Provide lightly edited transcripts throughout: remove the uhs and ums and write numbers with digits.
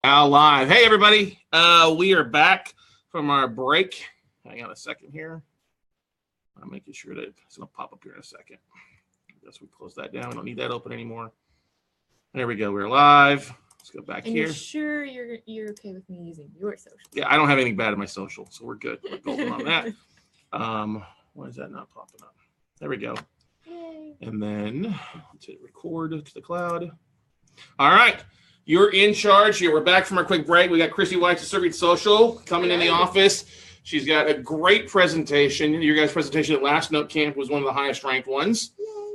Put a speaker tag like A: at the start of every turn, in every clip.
A: Now live. Hey, everybody. We are back from our break. Hang on a second here. I'm making sure that it's going to pop up here in a second. I guess we close that down. We don't need that open anymore. There we go. We're live. Let's go back here.
B: You're sure you're okay with me using your social?
A: Yeah, I don't have anything bad in my social, so we're good. We're golden on that. Why is that not popping up? There we go.
B: Yay.
A: And then let's hit record to the cloud. All right. You're in charge here. We're back from our quick break. We got Kristie Whites of Serving Social coming in the office. She's got a great presentation. Your guys' presentation at last Note Camp was one of the highest ranked ones.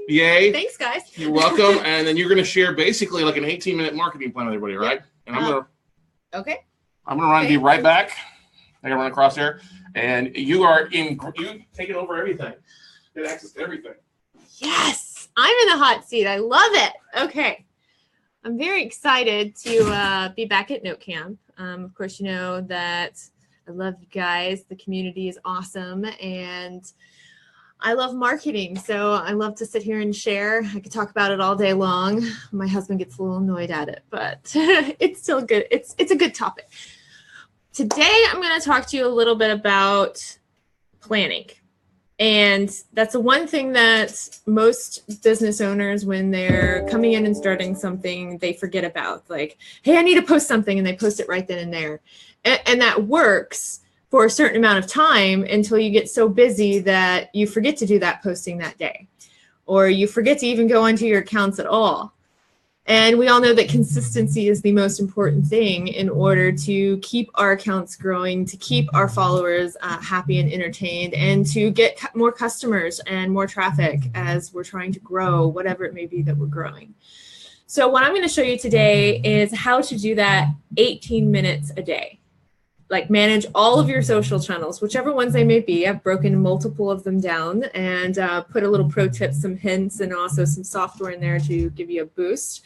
A: Yay.
B: Thanks, guys.
A: You're welcome. And then you're going to share basically like an 18-minute marketing plan with everybody, right? And I'm going to run be right back. I'm going to run across there. And you take it over everything. You get access to everything.
B: Yes. I'm in the hot seat. I love it. Okay. I'm very excited to be back at Note Camp. Of course, you know that I love you guys. The community is awesome. And I love marketing. So I love to sit here and share. I could talk about it all day long. My husband gets a little annoyed at it, but it's still good. It's a good topic. Today, I'm going to talk to you a little bit about planning. And that's the one thing that most business owners, when they're coming in and starting something, they forget about. Like, hey, I need to post something, and they post it right then and there. And that works for a certain amount of time until you get so busy that you forget to do that posting that day, or you forget to even go onto your accounts at all. And we all know that consistency is the most important thing in order to keep our accounts growing, to keep our followers happy and entertained, and to get more customers and more traffic as we're trying to grow whatever it may be that we're growing. So what I'm going to show you today is how to do that 18 minutes a day. Like, manage all of your social channels, whichever ones they may be. I've broken multiple of them down and put a little pro tip, some hints, and also some software in there to give you a boost.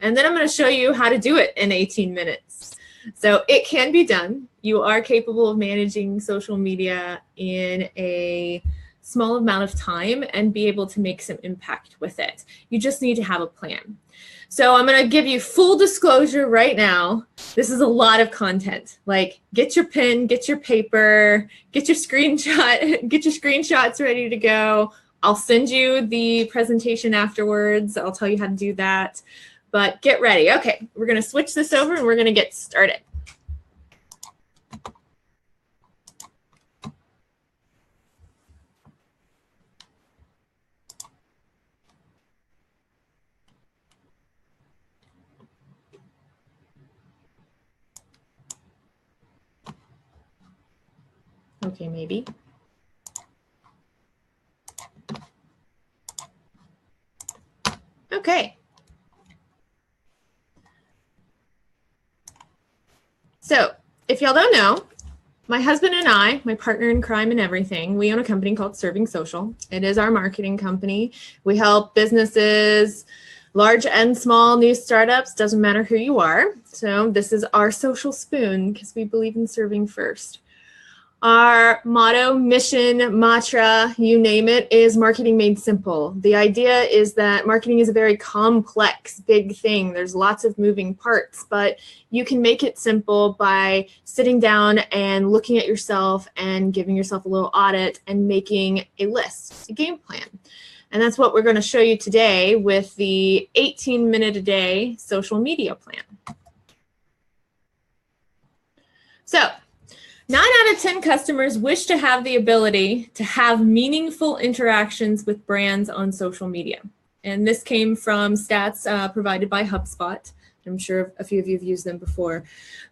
B: And then I'm going to show you how to do it in 18 minutes. So it can be done. You are capable of managing social media in a small amount of time and be able to make some impact with it. You just need to have a plan. So I'm going to give you full disclosure right now. This is a lot of content. Like, get your pen, get your paper, get your screenshots ready to go. I'll send you the presentation afterwards. I'll tell you how to do that. But get ready. Okay, we're going to switch this over and we're going to get started. Okay, maybe. Okay. So, if y'all don't know, my husband and I, my partner in crime and everything, we own a company called Serving Social. It is our marketing company. We help businesses, large and small, new startups, doesn't matter who you are. So this is our social spoon because we believe in serving first. Our motto, mission, mantra, you name it, is marketing made simple. The idea is that marketing is a very complex, big thing. There's lots of moving parts, but you can make it simple by sitting down and looking at yourself and giving yourself a little audit and making a list, a game plan. And that's what we're going to show you today with the 18-minute-a-day social media plan. So, 9 out of 10 customers wish to have the ability to have meaningful interactions with brands on social media. And this came from stats provided by HubSpot. I'm sure a few of you have used them before.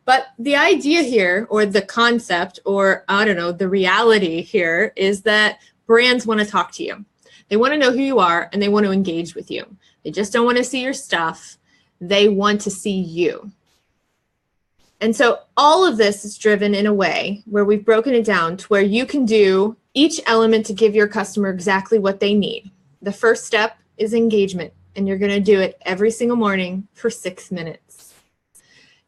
B: But the idea here, or the concept, or I don't know, the reality here is that brands want to talk to you. They want to know who you are and they want to engage with you. They just don't want to see your stuff. They want to see you. And so all of this is driven in a way where we've broken it down to where you can do each element to give your customer exactly what they need. The first step is engagement, and you're going to do it every single morning for 6 minutes.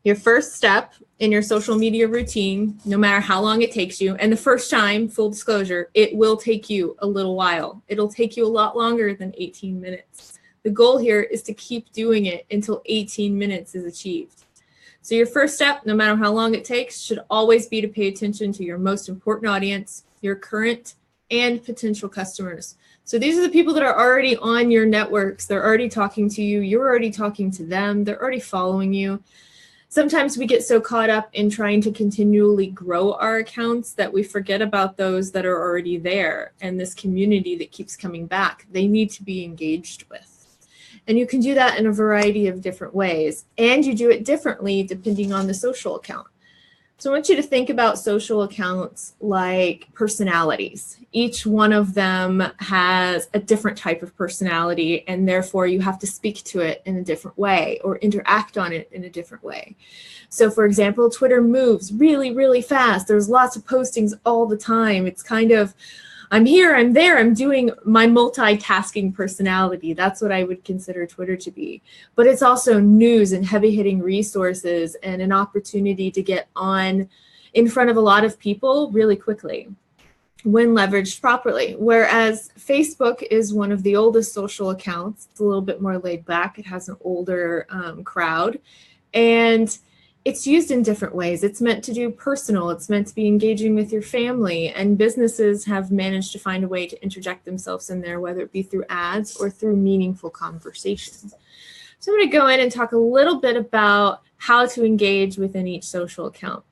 B: Your first step in your social media routine, no matter how long it takes you, and the first time, full disclosure, it will take you a little while. It'll take you a lot longer than 18 minutes. The goal here is to keep doing it until 18 minutes is achieved. So your first step, no matter how long it takes, should always be to pay attention to your most important audience, your current and potential customers. So these are the people that are already on your networks. They're already talking to you. You're already talking to them. They're already following you. Sometimes we get so caught up in trying to continually grow our accounts that we forget about those that are already there and this community that keeps coming back. They need to be engaged with. And you can do that in a variety of different ways. And you do it differently depending on the social account. So I want you to think about social accounts like personalities. Each one of them has a different type of personality, and therefore you have to speak to it in a different way or interact on it in a different way. So for example, Twitter moves really, really fast. There's lots of postings all the time. It's kind of, I'm here, I'm there, I'm doing my multitasking personality. That's what I would consider Twitter to be. But it's also news and heavy-hitting resources and an opportunity to get on in front of a lot of people really quickly when leveraged properly. Whereas Facebook is one of the oldest social accounts. It's a little bit more laid back. It has an older crowd. And it's used in different ways. It's meant to do personal. It's meant to be engaging with your family. And businesses have managed to find a way to interject themselves in there, whether it be through ads or through meaningful conversations. So I'm going to go in and talk a little bit about how to engage within each social account.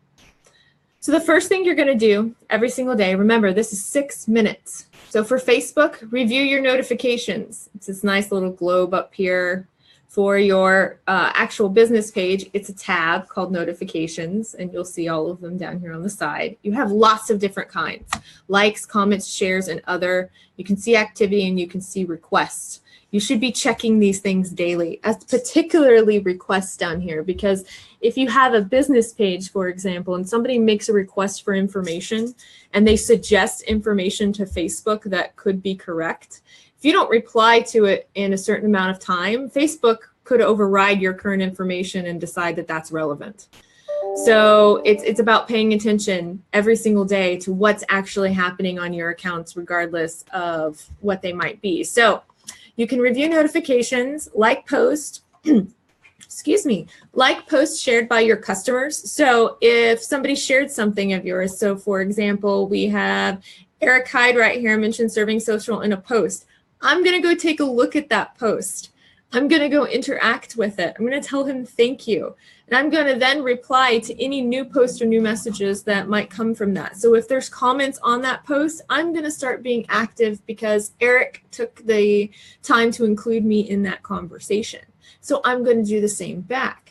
B: So the first thing you're going to do every single day, remember, this is 6 minutes. So for Facebook, review your notifications. It's this nice little globe up here. For your actual business page, it's a tab called notifications, and you'll see all of them down here on the side. You have lots of different kinds: likes, comments, shares, and other. You can see activity and you can see requests. You should be checking these things daily, as particularly requests down here, because if you have a business page, for example, and somebody makes a request for information and they suggest information to Facebook that could be correct, if you don't reply to it in a certain amount of time, Facebook could override your current information and decide that that's relevant. So it's about paying attention every single day to what's actually happening on your accounts, regardless of what they might be. So you can review notifications, like posts, like posts shared by your customers. So if somebody shared something of yours, so for example, we have Eric Hyde right here mentioned serving social in a post. I'm going to go take a look at that post. I'm going to go interact with it. I'm going to tell him thank you. And I'm going to then reply to any new posts or new messages that might come from that. So if there's comments on that post, I'm going to start being active because Eric took the time to include me in that conversation. So I'm going to do the same back.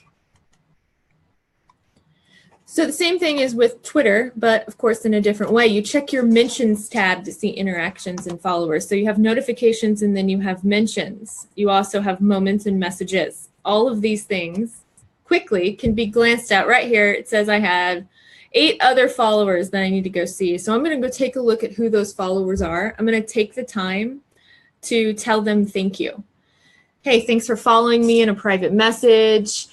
B: So the same thing is with Twitter, but of course in a different way. You check your mentions tab to see interactions and followers. So you have notifications and then you have mentions. You also have moments and messages. All of these things quickly can be glanced at. Right here it says I had 8 other followers that I need to go see. So I'm going to go take a look at who those followers are. I'm going to take the time to tell them thank you. Hey, thanks for following me in a private message.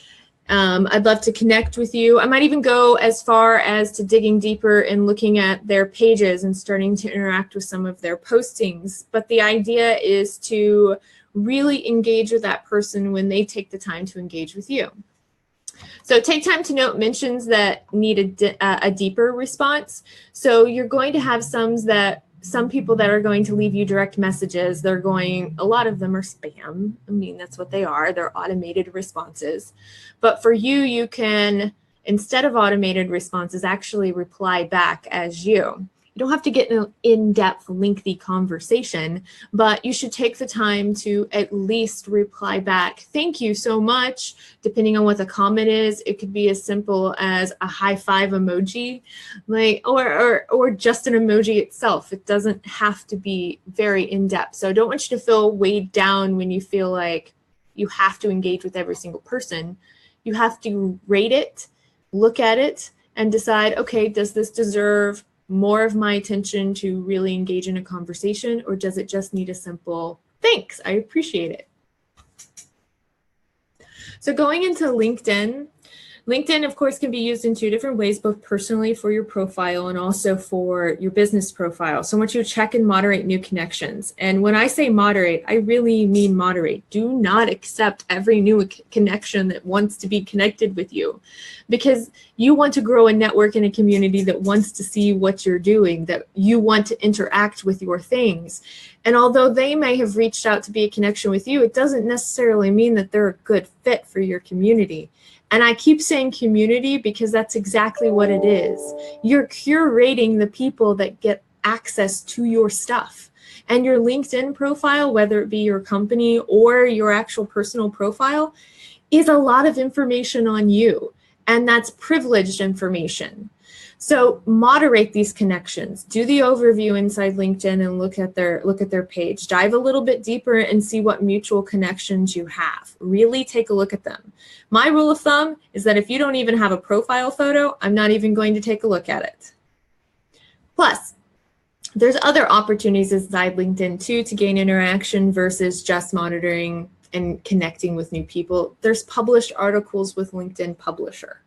B: I'd love to connect with you. I might even go as far as to digging deeper and looking at their pages and starting to interact with some of their postings. But the idea is to really engage with that person when they take the time to engage with you. So take time to note mentions that need a deeper response. So you're going to have some people that are going to leave you direct messages. A lot of them are spam. I mean, that's what they are. They're automated responses. But for you, you can, instead of automated responses, actually reply back as you. You don't have to get an in-depth, lengthy conversation, but you should take the time to at least reply back. Thank you so much. Depending on what the comment is, it could be as simple as a high five emoji, or just an emoji itself. It doesn't have to be very in-depth. So I don't want you to feel weighed down when you feel like you have to engage with every single person. You have to rate it, look at it, and decide, okay, does this deserve more of my attention to really engage in a conversation, or does it just need a simple thanks, I appreciate it? So going into LinkedIn, LinkedIn, of course, can be used in two different ways, both personally for your profile and also for your business profile. So I want you to check and moderate new connections. And when I say moderate, I really mean moderate. Do not accept every new connection that wants to be connected with you, because you want to grow a network in a community that wants to see what you're doing, that you want to interact with your things. And although they may have reached out to be a connection with you, it doesn't necessarily mean that they're a good fit for your community. And I keep saying community because that's exactly what it is. You're curating the people that get access to your stuff. And your LinkedIn profile, whether it be your company or your actual personal profile, is a lot of information on you. And that's privileged information. So moderate these connections. Do the overview inside LinkedIn and look at their page. Dive a little bit deeper and see what mutual connections you have. Really take a look at them. My rule of thumb is that if you don't even have a profile photo, I'm not even going to take a look at it. Plus, there's other opportunities inside LinkedIn too to gain interaction versus just monitoring and connecting with new people. There's published articles with LinkedIn Publisher.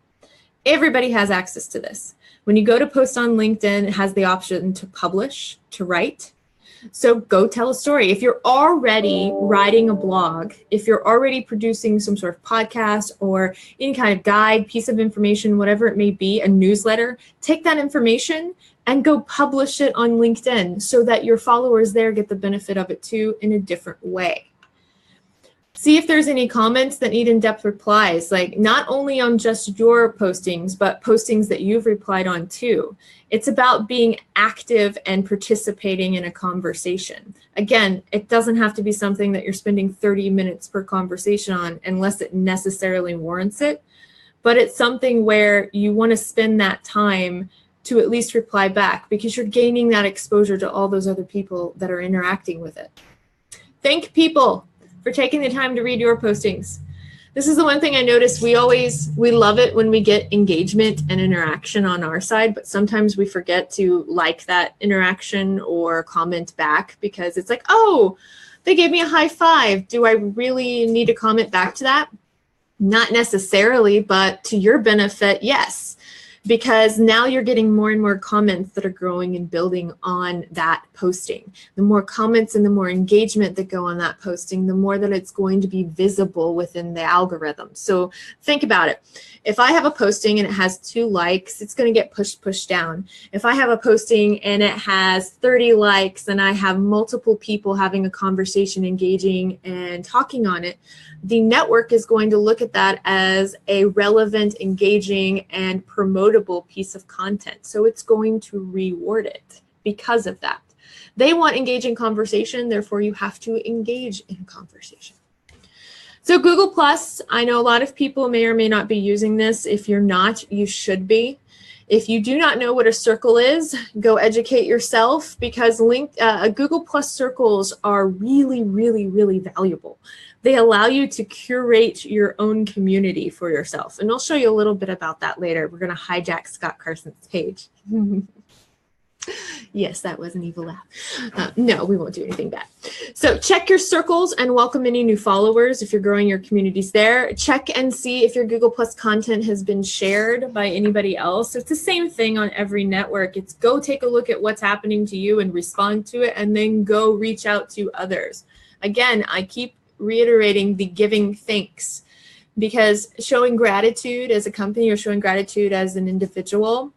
B: Everybody has access to this. When you go to post on LinkedIn, it has the option to publish, to write. So go tell a story. If you're already writing a blog, if you're already producing some sort of podcast or any kind of guide, piece of information, whatever it may be, a newsletter, take that information and go publish it on LinkedIn so that your followers there get the benefit of it too in a different way. See if there's any comments that need in-depth replies, like not only on just your postings, but postings that you've replied on too. It's about being active and participating in a conversation. Again, it doesn't have to be something that you're spending 30 minutes per conversation on unless it necessarily warrants it, but it's something where you want to spend that time to at least reply back because you're gaining that exposure to all those other people that are interacting with it. Thank people for taking the time to read your postings. This is the one thing I noticed. We love it when we get engagement and interaction on our side, but sometimes we forget to like that interaction or comment back because it's like, oh, they gave me a high five. Do I really need to comment back to that? Not necessarily, but to your benefit, yes. Because now you're getting more and more comments that are growing and building on that posting. The more comments and the more engagement that go on that posting, the more that it's going to be visible within the algorithm. So think about it. If I have a posting and it has 2 likes, it's going to get pushed down. If I have a posting and it has 30 likes and I have multiple people having a conversation, engaging and talking on it, the network is going to look at that as a relevant, engaging, and promotable piece of content. So it's going to reward it because of that. They want engaging conversation, therefore you have to engage in conversation. So Google Plus, I know a lot of people may or may not be using this. If you're not, you should be. If you do not know what a circle is, go educate yourself because Google Plus circles are really, really, really valuable. They allow you to curate your own community for yourself. And I'll show you a little bit about that later. We're going to hijack Scott Carson's page. Yes, that was an evil laugh. No, we won't do anything bad. So check your circles and welcome any new followers if you're growing your communities there. Check and see if your Google Plus content has been shared by anybody else. So it's the same thing on every network. It's go take a look at what's happening to you and respond to it and then go reach out to others. Again, I keep reiterating the giving thanks because showing gratitude as a company or showing gratitude as an individual,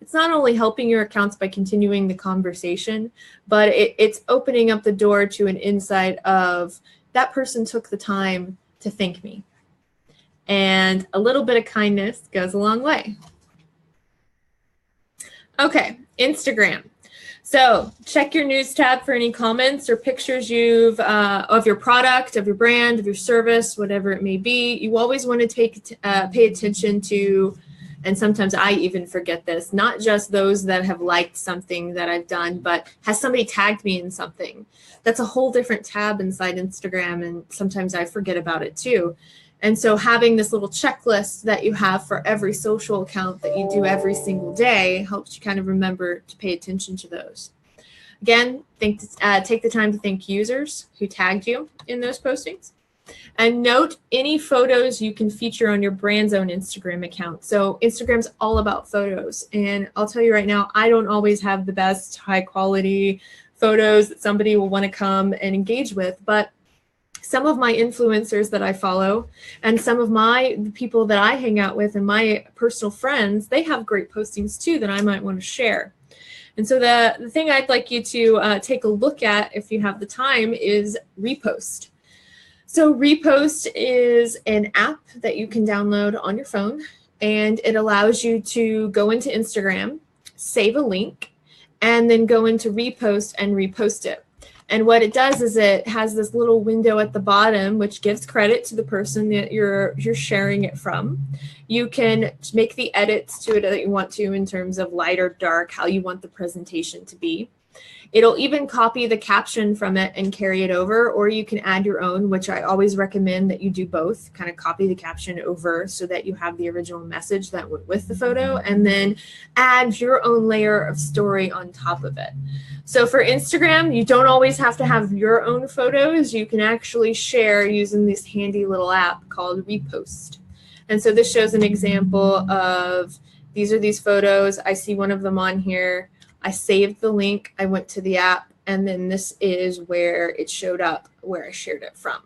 B: it's not only helping your accounts by continuing the conversation, but it's opening up the door to an insight of that person took the time to thank me. And a little bit of kindness goes a long way. Okay, Instagram. So check your news tab for any comments or pictures you've of your product, of your brand, of your service, whatever it may be. You always want to pay attention to, and sometimes I even forget this, not just those that have liked something that I've done, but has somebody tagged me in something? That's a whole different tab inside Instagram, and sometimes I forget about it too. And so having this little checklist that you have for every social account that you do every single day helps you kind of remember to pay attention to those. Again, take the time to thank users who tagged you in those postings. And note any photos you can feature on your brand's own Instagram account. So Instagram's all about photos. And I'll tell you right now, I don't always have the best high quality photos that somebody will want to come and engage with. But some of my influencers that I follow and some of the people that I hang out with and my personal friends, they have great postings too that I might want to share. And so the thing I'd like you to take a look at if you have the time is Repost. So Repost is an app that you can download on your phone, and it allows you to go into Instagram, save a link, and then go into Repost and repost it. And what it does is it has this little window at the bottom, which gives credit to the person that you're sharing it from. You can make the edits to it that you want to in terms of light or dark, how you want the presentation to be. It'll even copy the caption from it and carry it over, or you can add your own, which I always recommend that you do both, kind of copy the caption over so that you have the original message that went with the photo, and then add your own layer of story on top of it. So for Instagram, you don't always have to have your own photos. You can actually share using this handy little app called Repost. And so this shows an example of these are these photos. I see one of them on here. I saved the link, I went to the app, and then this is where it showed up, where I shared it from.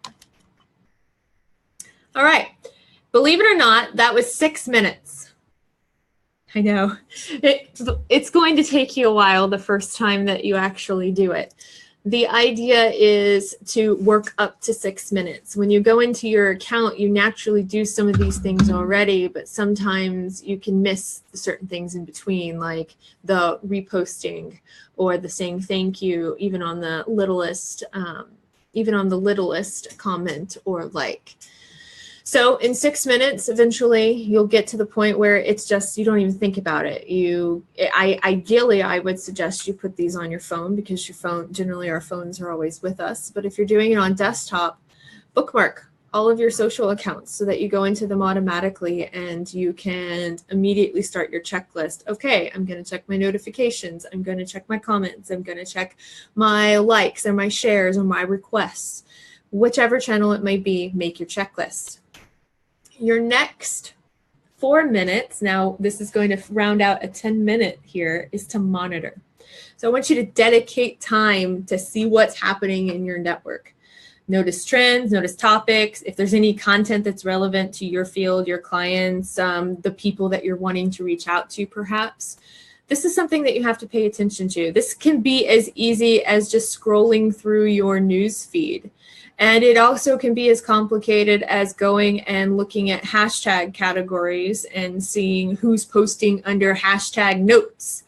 B: All right, believe it or not, that was 6 minutes. I know, it's going to take you a while the first time that you actually do it. The idea is to work up to 6 minutes. When you go into your account, you naturally do some of these things already, but sometimes you can miss certain things in between, like the reposting or the saying thank you, even on the littlest comment or like. So in 6 minutes, eventually you'll get to the point where it's just, you don't even think about it. Ideally, I would suggest you put these on your phone because your phone, generally our phones are always with us. But if you're doing it on desktop, bookmark all of your social accounts so that you go into them automatically and you can immediately start your checklist. Okay, I'm going to check my notifications. I'm going to check my comments. I'm going to check my likes or my shares or my requests. Whichever channel it may be, make your checklist. Your next 4 minutes, now this is going to round out a 10-minute here, is to monitor. So I want you to dedicate time to see what's happening in your network. Notice trends, notice topics, if there's any content that's relevant to your field, your clients, the people that you're wanting to reach out to perhaps. This is something that you have to pay attention to. This can be as easy as just scrolling through your news feed. And it also can be as complicated as going and looking at hashtag categories and seeing who's posting under hashtag notes.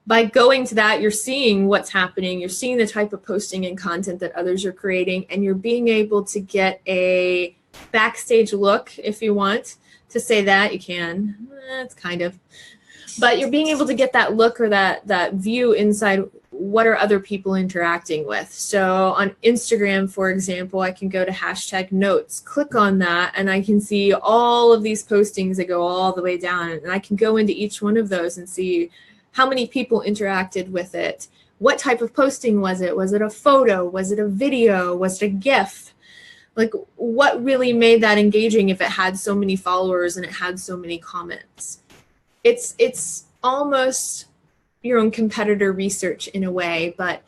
B: By going to that, you're seeing what's happening. You're seeing the type of posting and content that others are creating, and you're being able to get a backstage look if you want to say that. You can. It's kind of. But you're being able to get that look or that view inside what are other people interacting with. So on Instagram, for example, I can go to hashtag notes, click on that, and I can see all of these postings that go all the way down. And I can go into each one of those and see how many people interacted with it. What type of posting was it? Was it a photo? Was it a video? Was it a GIF? Like, what really made that engaging if it had so many followers and it had so many comments? It's almost your own competitor research in a way, but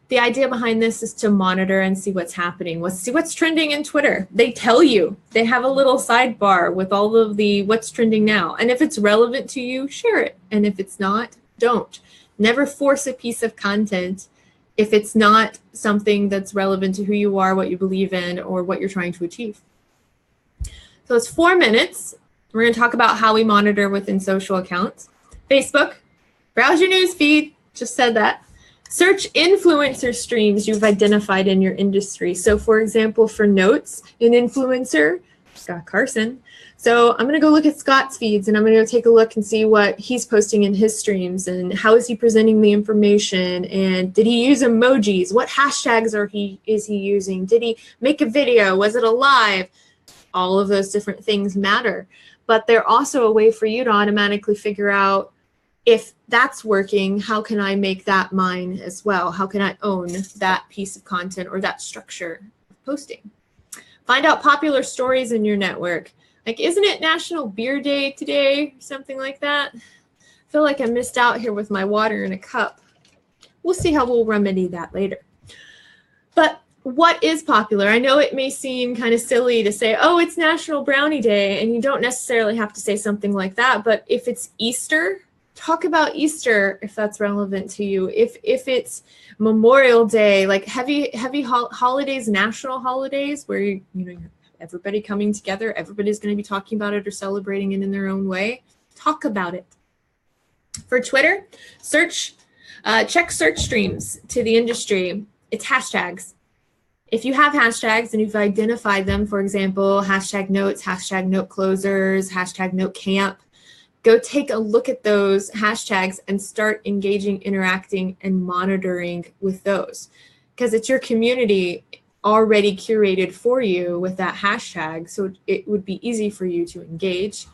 B: the idea behind this is to monitor and see what's happening. See what's trending in Twitter. They tell you. They have a little sidebar with all of the what's trending now. And if it's relevant to you, share it. And if it's not, don't. Never force a piece of content if it's not something that's relevant to who you are, what you believe in, or what you're trying to achieve. So it's 4 minutes. We're going to talk about how we monitor within social accounts. Facebook, browse your news feed, just said that. Search influencer streams you've identified in your industry. So for example, for notes, an influencer, Scott Carson. So I'm going to go look at Scott's feeds and I'm going to go take a look and see what he's posting in his streams and how is he presenting the information and did he use emojis? What hashtags is he using? Did he make a video? Was it a live? All of those different things matter. But they're also a way for you to automatically figure out if that's working, how can I make that mine as well? How can I own that piece of content or that structure of posting? Find out popular stories in your network. Like, isn't it National Beer Day today? Something like that. I feel like I missed out here with my water in a cup. We'll see how we'll remedy that later. But what is popular? I know it may seem kind of silly to say, oh, it's National Brownie Day, and you don't necessarily have to say something like that. But if it's Easter, talk about Easter if that's relevant to you. If it's Memorial Day, like heavy holidays, national holidays, where you know everybody coming together, everybody's going to be talking about it or celebrating it in their own way. Talk about it. For Twitter, check search streams to the industry. It's hashtags. If you have hashtags and you've identified them, for example, hashtag notes, hashtag note closers, hashtag note camp, go take a look at those hashtags and start engaging, interacting, and monitoring with those. Because it's your community already curated for you with that hashtag. So it would be easy for you to engage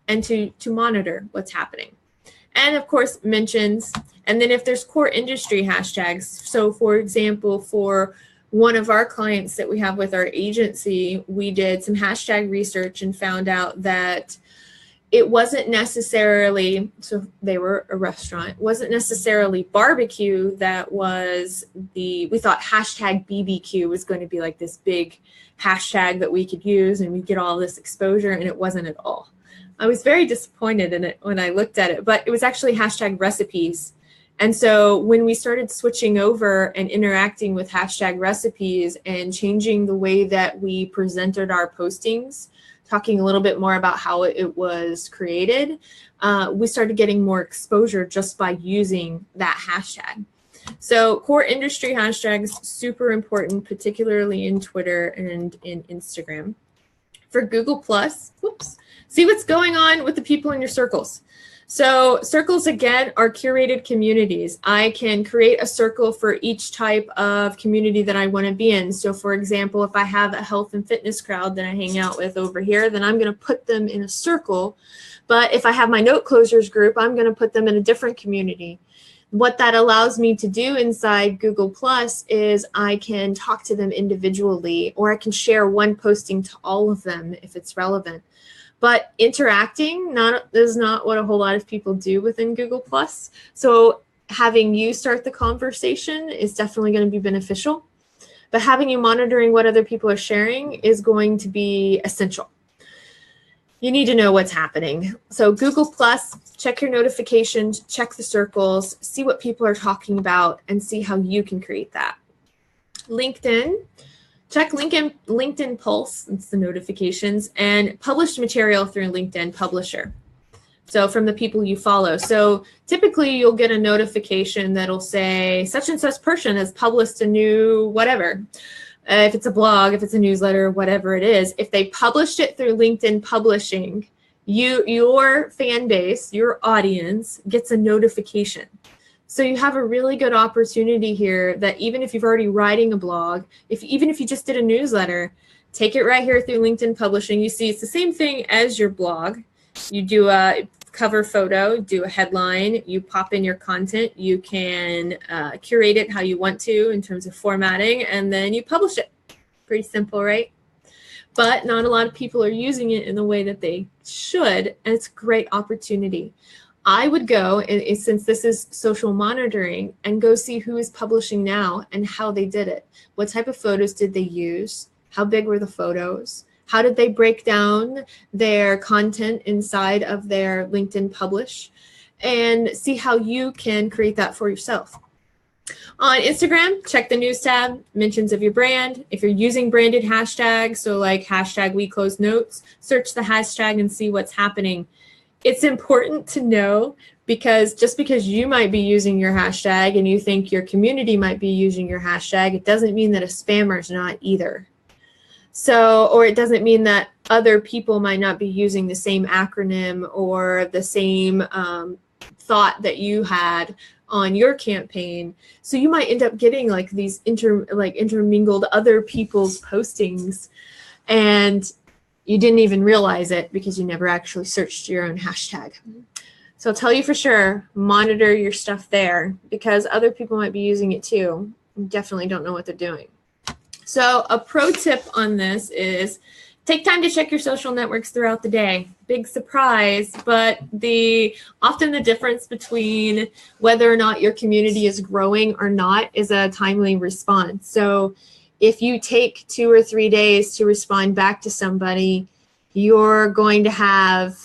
B: and to monitor what's happening. And of course, mentions. And then if there's core industry hashtags, so for example, for one of our clients that we have with our agency, we did some hashtag research and found out that it wasn't necessarily, so they were a restaurant, wasn't necessarily barbecue that was we thought hashtag BBQ was going to be like this big hashtag that we could use and we get all this exposure, and it wasn't at all. I was very disappointed in it when I looked at it, but it was actually hashtag recipes. And so when we started switching over and interacting with hashtag recipes and changing the way that we presented our postings, talking a little bit more about how it was created, we started getting more exposure just by using that hashtag. So core industry hashtags, super important, particularly in Twitter and in Instagram. For Google+, see what's going on with the people in your circles. So circles, again, are curated communities. I can create a circle for each type of community that I want to be in. So for example, if I have a health and fitness crowd that I hang out with over here, then I'm going to put them in a circle. But if I have my note closers group, I'm going to put them in a different community. What that allows me to do inside Google Plus is I can talk to them individually, or I can share one posting to all of them if it's relevant. But interacting is not what a whole lot of people do within Google+. So having you start the conversation is definitely going to be beneficial. But having you monitoring what other people are sharing is going to be essential. You need to know what's happening. So Google+, check your notifications, check the circles, see what people are talking about, and see how you can create that. LinkedIn. Check LinkedIn Pulse, it's the notifications, and published material through LinkedIn Publisher. So from the people you follow. So typically you'll get a notification that'll say such and such person has published a new whatever. If it's a blog, if it's a newsletter, whatever it is, if they published it through LinkedIn Publishing, your fan base, your audience gets a notification. So you have a really good opportunity here that even if you've already writing a blog, even if you just did a newsletter, take it right here through LinkedIn Publishing. You see it's the same thing as your blog. You do a cover photo, do a headline, you pop in your content, you can curate it how you want to in terms of formatting, and then you publish it. Pretty simple, right? But not a lot of people are using it in the way that they should, and it's a great opportunity. I would go, and since this is social monitoring, and go see who is publishing now and how they did it. What type of photos did they use? How big were the photos? How did they break down their content inside of their LinkedIn Publish? And see how you can create that for yourself. On Instagram, check the news tab, mentions of your brand. If you're using branded hashtags, so like hashtag We Close Notes, search the hashtag and see what's happening. It's important to know, because just because you might be using your hashtag and you think your community might be using your hashtag, it doesn't mean that a spammer is not either. So, or it doesn't mean that other people might not be using the same acronym or the same thought that you had on your campaign. So you might end up getting like these intermingled other people's postings, and you didn't even realize it because you never actually searched your own hashtag. So I'll tell you for sure, monitor your stuff there, because other people might be using it too. You definitely don't know what they're doing. So a pro tip on this is take time to check your social networks throughout the day. Big surprise, but often the difference between whether or not your community is growing or not is a timely response. So if you take 2 or 3 days to respond back to somebody, you're going to have,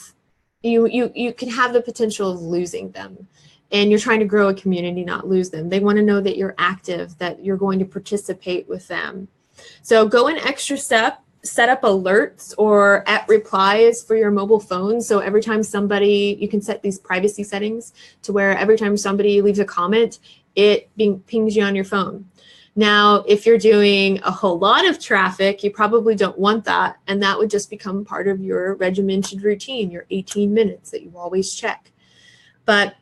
B: you can have the potential of losing them. And you're trying to grow a community, not lose them. They want to know that you're active, that you're going to participate with them. So go an extra step. Set up alerts or @replies for your mobile phone. So every time somebody, you can set these privacy settings to where every time somebody leaves a comment, it pings you on your phone. Now, if you're doing a whole lot of traffic, you probably don't want that. And that would just become part of your regimented routine, your 18 minutes that you always check. But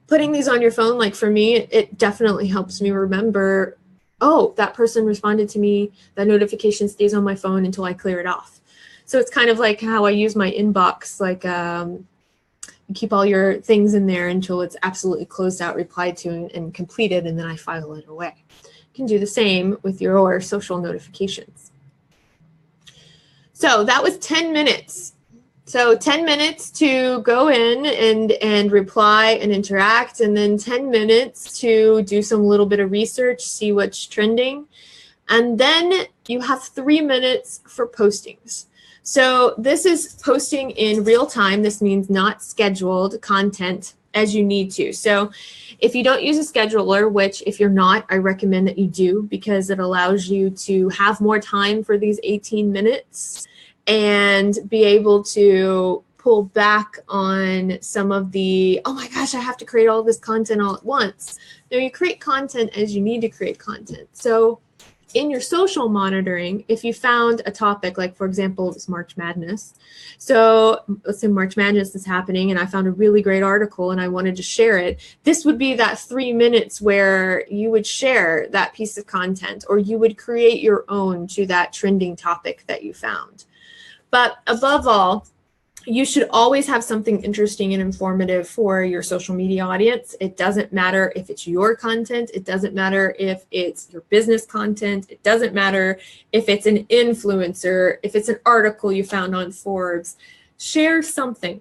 B: putting these on your phone, like for me, it definitely helps me remember, oh, that person responded to me. That notification stays on my phone until I clear it off. So it's kind of like how I use my inbox, like you keep all your things in there until it's absolutely closed out, replied to, and completed, and then I file it away. You can do the same with your social notifications. So that was 10 minutes. So 10 minutes to go in and reply and interact, and then 10 minutes to do some little bit of research, see what's trending. And then you have 3 minutes for postings. So this is posting in real time. This means not scheduled content as you need to. So if you don't use a scheduler, which if you're not, I recommend that you do, because it allows you to have more time for these 18 minutes and be able to pull back on some of the, oh my gosh, I have to create all this content all at once. No, you create content as you need to create content. So in your social monitoring, if you found a topic, like for example, it's March Madness. So let's say March Madness is happening and I found a really great article and I wanted to share it. This would be that 3 minutes where you would share that piece of content, or you would create your own to that trending topic that you found. But above all, you should always have something interesting and informative for your social media audience. It doesn't matter if it's your content. It doesn't matter if it's your business content. It doesn't matter if it's an influencer, if it's an article you found on Forbes. Share something,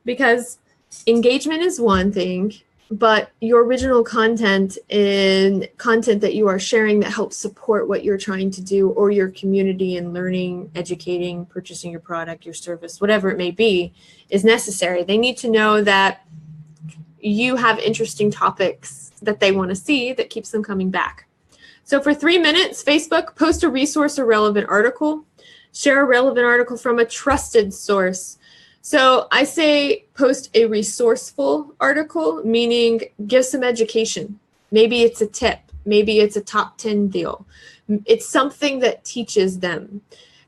B: because engagement is one thing, but your original content and content that you are sharing that helps support what you're trying to do, or your community in learning, educating, purchasing your product, your service, whatever it may be, is necessary. They need to know that you have interesting topics that they want to see that keeps them coming back. So for 3 minutes, Facebook, post a resource or relevant article, share a relevant article from a trusted source. So I say post a resourceful article, meaning give some education. Maybe it's a tip. Maybe it's a top 10 deal. It's something that teaches them.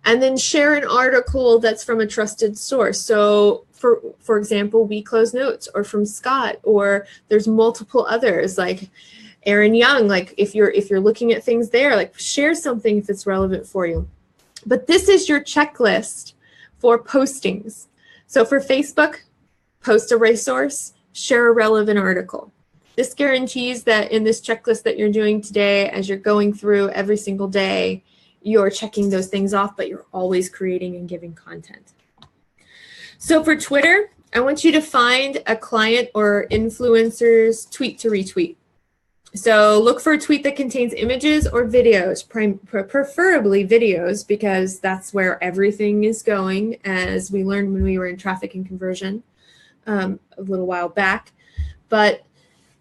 B: And then share an article that's from a trusted source. So for example, We Close Notes, or from Scott, or there's multiple others like Aaron Young. Like if you're looking at things there, like share something if it's relevant for you. But this is your checklist for postings. So for Facebook, post a resource, share a relevant article. This guarantees that in this checklist that you're doing today, as you're going through every single day, you're checking those things off, but you're always creating and giving content. So for Twitter, I want you to find a client or influencer's tweet to retweet. So look for a tweet that contains images or videos, preferably videos, because that's where everything is going, as we learned when we were in traffic and conversion a little while back. But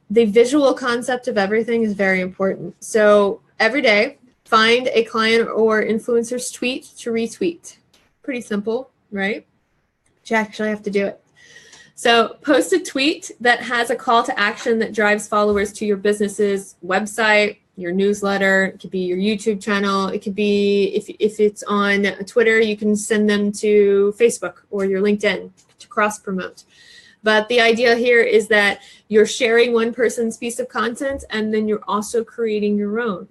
B: the visual concept of everything is very important. So every day, find a client or influencer's tweet to retweet. Pretty simple, right? You actually have to do it. So post a tweet that has a call to action that drives followers to your business's website, your newsletter. It could be your YouTube channel. It could be, if it's on Twitter, you can send them to Facebook or your LinkedIn to cross-promote. But the idea here is that you're sharing one person's piece of content, and then you're also creating your own.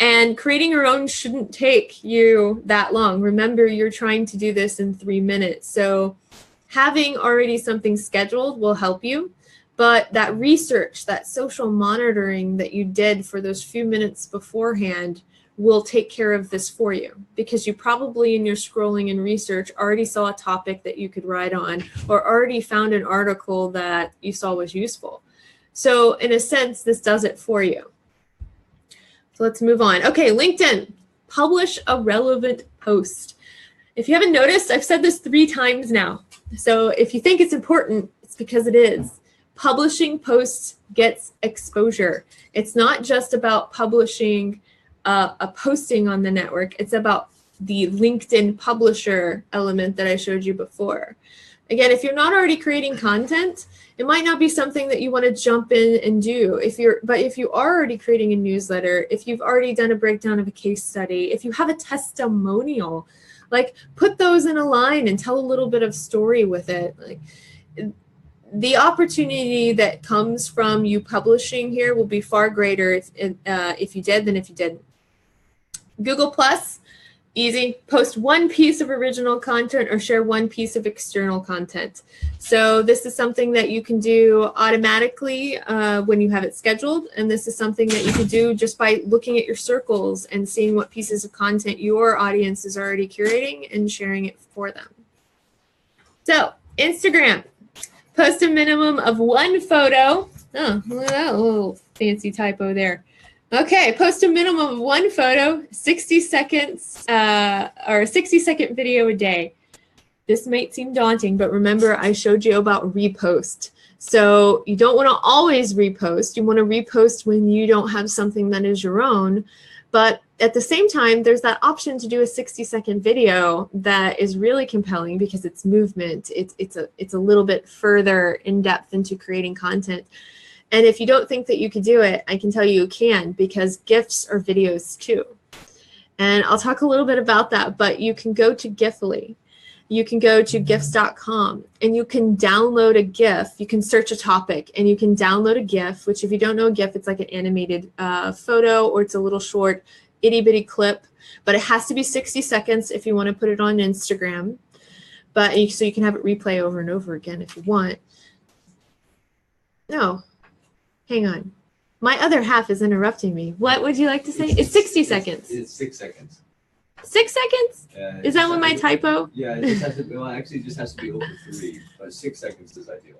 B: And creating your own shouldn't take you that long. Remember, you're trying to do this in 3 minutes. So having already something scheduled will help you, but that research, that social monitoring that you did for those few minutes beforehand will take care of this for you, because you probably in your scrolling and research already saw a topic that you could write on, or already found an article that you saw was useful. So in a sense, this does it for you. So let's move on. Okay, LinkedIn, publish a relevant post. If you haven't noticed, I've said this 3 times now. So if you think it's important, it's because it is. Publishing posts gets exposure. It's not just about publishing a posting on the network. It's about the LinkedIn publisher element that I showed you before. Again, if you're not already creating content, it might not be something that you want to jump in and do. But if you are already creating a newsletter, if you've already done a breakdown of a case study, if you have a testimonial, like put those in a line and tell a little bit of story with it. Like, the opportunity that comes from you publishing here will be far greater if you did than if you didn't. Google Plus, easy. Post 1 piece of original content or share 1 piece of external content. So this is something that you can do automatically when you have it scheduled. And this is something that you could do just by looking at your circles and seeing what pieces of content your audience is already curating and sharing it for them. So Instagram, post a minimum of 1 photo. Oh, look at that little fancy typo there. Okay, post a minimum of 1 photo, 60 seconds, or a 60-second video a day. This might seem daunting, but remember I showed you about repost. So you don't want to always repost. You want to repost when you don't have something that is your own. But at the same time, there's that option to do a 60-second video that is really compelling because it's movement. It's a little bit further in depth into creating content. And if you don't think that you could do it, I can tell you can, because GIFs are videos too. And I'll talk a little bit about that, but you can go to Gifly. You can go to gifs.com and you can download a GIF. You can search a topic and you can download a GIF, which if you don't know a GIF, it's like an animated photo, or it's a little short itty bitty clip, but it has to be 60 seconds if you want to put it on Instagram. But so you can have it replay over and over again if you want. No. Hang on. My other half is interrupting me. What would you like to say? It's 60 seconds.
C: It's 6 seconds.
B: 6 seconds? Is that one my typo?
C: Yeah, it just has to be, well, actually, it just has to be over 3, but 6 seconds is ideal.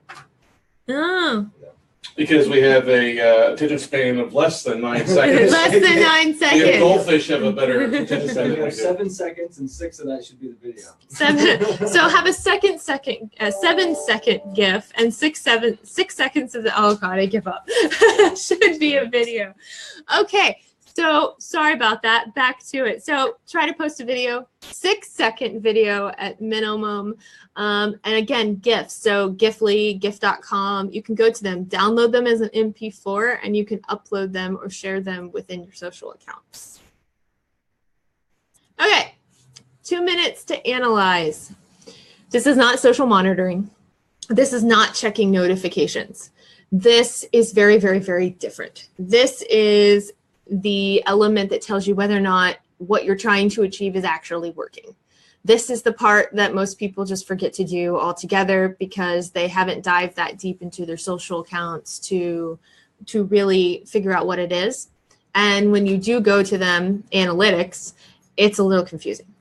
B: Oh.
C: Yeah.
A: Because we have a attention span of less than 9 seconds.
B: Less than 9
A: We have
B: seconds.
A: goldfish have a better attention span
C: We
A: than we
C: have
A: do.
C: 7 seconds, and 6 of that should be the video.
B: 7. So have a 7-second GIF and 6 seconds of the. Oh God, I give up. Should be a video. Okay. So sorry about that. Back to it. So try to post a video, 6-second video at minimum. And again, GIFs. So Gifly, gif.com, you can go to them, download them as an MP4, and you can upload them or share them within your social accounts. Okay, 2 minutes to analyze. This is not social monitoring. This is not checking notifications. This is very, very, very different. This is the element that tells you whether or not what you're trying to achieve is actually working. This is the part that most people just forget to do altogether because they haven't dived that deep into their social accounts to really figure out what it is. And when you do go to them, analytics, it's a little confusing.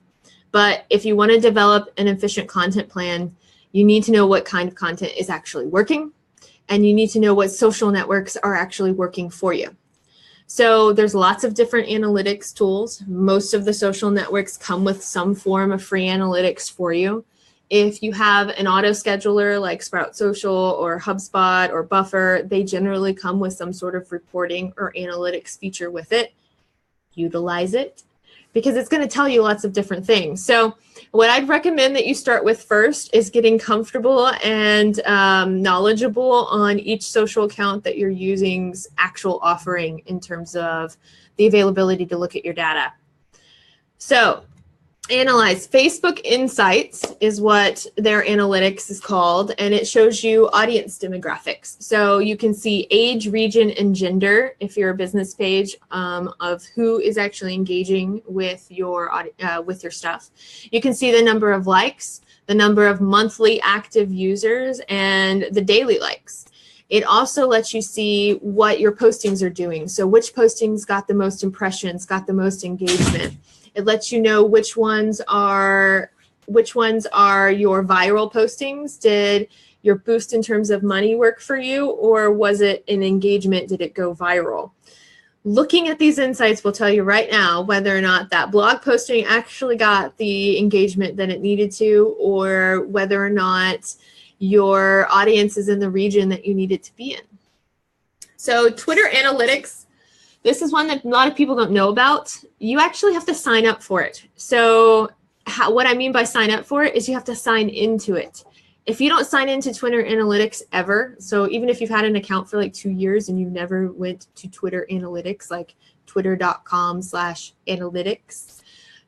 B: But if you want to develop an efficient content plan, you need to know what kind of content is actually working, and you need to know what social networks are actually working for you. So there's lots of different analytics tools. Most of the social networks come with some form of free analytics for you. If you have an auto scheduler like Sprout Social or HubSpot or Buffer, they generally come with some sort of reporting or analytics feature with it. Utilize it because it's going to tell you lots of different things. So what I'd recommend that you start with first is getting comfortable and knowledgeable on each social account that you're using's actual offering in terms of the availability to look at your data. So analyze. Facebook Insights is what their analytics is called, and it shows you audience demographics. So you can see age, region, and gender if you're a business page of who is actually engaging with your stuff. You can see the number of likes, the number of monthly active users, and the daily likes. It also lets you see what your postings are doing. So which postings got the most impressions, got the most engagement. It lets you know which ones are your viral postings. Did your boost in terms of money work for you, or was it an engagement? Did it go viral? Looking at these insights will tell you right now whether or not that blog posting actually got the engagement that it needed to, or whether or not your audience is in the region that you need it to be in. So Twitter Analytics, this is one that a lot of people don't know about. You actually have to sign up for it. So what I mean by sign up for it is you have to sign into it. If you don't sign into Twitter Analytics ever, so even if you've had an account for like 2 years and you never went to Twitter Analytics, like twitter.com/analytics,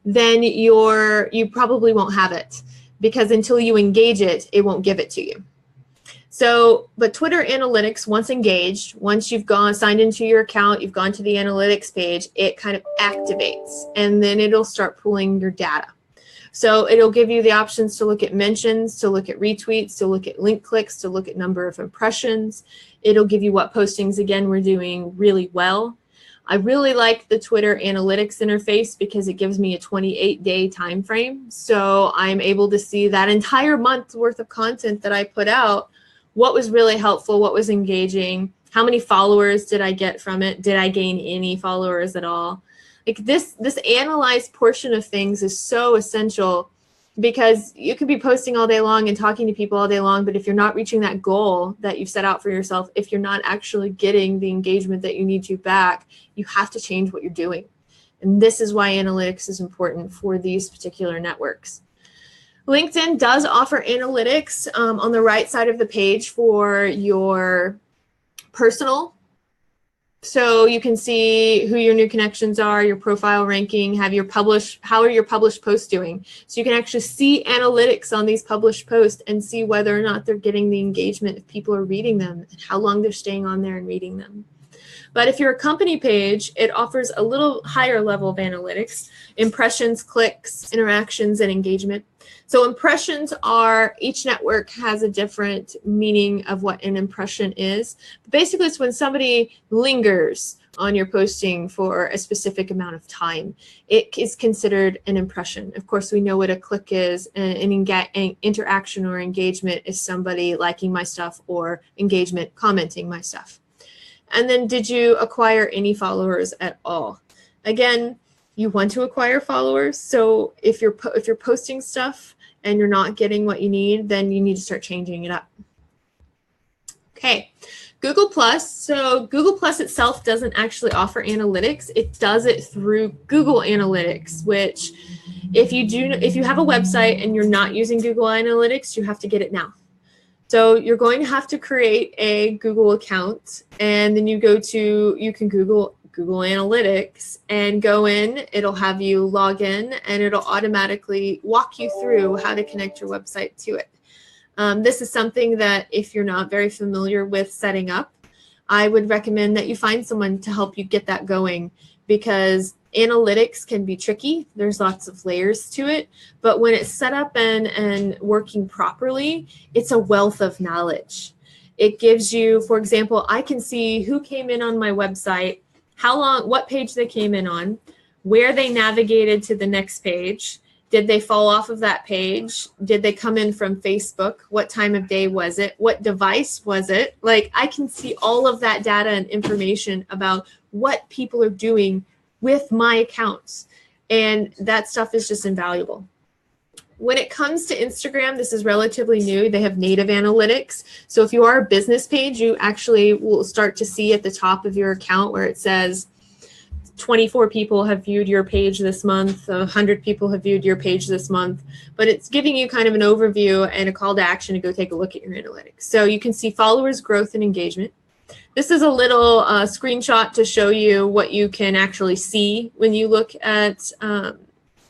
B: then you probably won't have it, because until you engage it, it won't give it to you. So, but Twitter Analytics, once engaged, once you've signed into your account, you've gone to the analytics page, it kind of activates, and then it'll start pulling your data. So it'll give you the options to look at mentions, to look at retweets, to look at link clicks, to look at number of impressions. It'll give you what postings, again, we're doing really well. I really like the Twitter Analytics interface because it gives me a 28-day time frame. So I'm able to see that entire month's worth of content that I put out, what was really helpful, what was engaging, how many followers did I get from it, did I gain any followers at all. Like this analyzed portion of things is so essential, because you could be posting all day long and talking to people all day long, but if you're not reaching that goal that you've set out for yourself, if you're not actually getting the engagement that you need to back, you have to change what you're doing. And this is why analytics is important for these particular networks. LinkedIn does offer analytics on the right side of the page for your personal. So you can see who your new connections are, your profile ranking, how are your published posts doing. So you can actually see analytics on these published posts and see whether or not they're getting the engagement, if people are reading them, and how long they're staying on there and reading them. But if you're a company page, it offers a little higher level of analytics: impressions, clicks, interactions, and engagement. So impressions each network has a different meaning of what an impression is. But basically, it's when somebody lingers on your posting for a specific amount of time. It is considered an impression. Of course, we know what a click is. An interaction or engagement is somebody liking my stuff, or engagement, commenting my stuff. And then, did you acquire any followers at all? Again, you want to acquire followers. So if you're posting stuff and you're not getting what you need, then you need to start changing it up. Okay, Google Plus. So Google Plus itself doesn't actually offer analytics. It does it through Google Analytics, which if you have a website and you're not using Google Analytics, you have to get it now. So you're going to have to create a Google account, and then you can Google Analytics and go in. It'll have you log in, and it'll automatically walk you through how to connect your website to it. This is something that if you're not very familiar with setting up, I would recommend that you find someone to help you get that going, because analytics can be tricky. There's lots of layers to it, but when it's set up and working properly, it's a wealth of knowledge. It gives you, for example, I can see who came in on my website, what page they came in on, where they navigated to the next page. Did they fall off of that page? Did they come in from Facebook? What time of day was it? What device was it? Like, I can see all of that data and information about what people are doing with my accounts. And that stuff is just invaluable. When it comes to Instagram, this is relatively new. They have native analytics. So if you are a business page, you actually will start to see at the top of your account where it says 24 people have viewed your page this month, 100 people have viewed your page this month, but it's giving you kind of an overview and a call to action to go take a look at your analytics. So you can see followers, growth, and engagement. This is a little screenshot to show you what you can actually see when you look at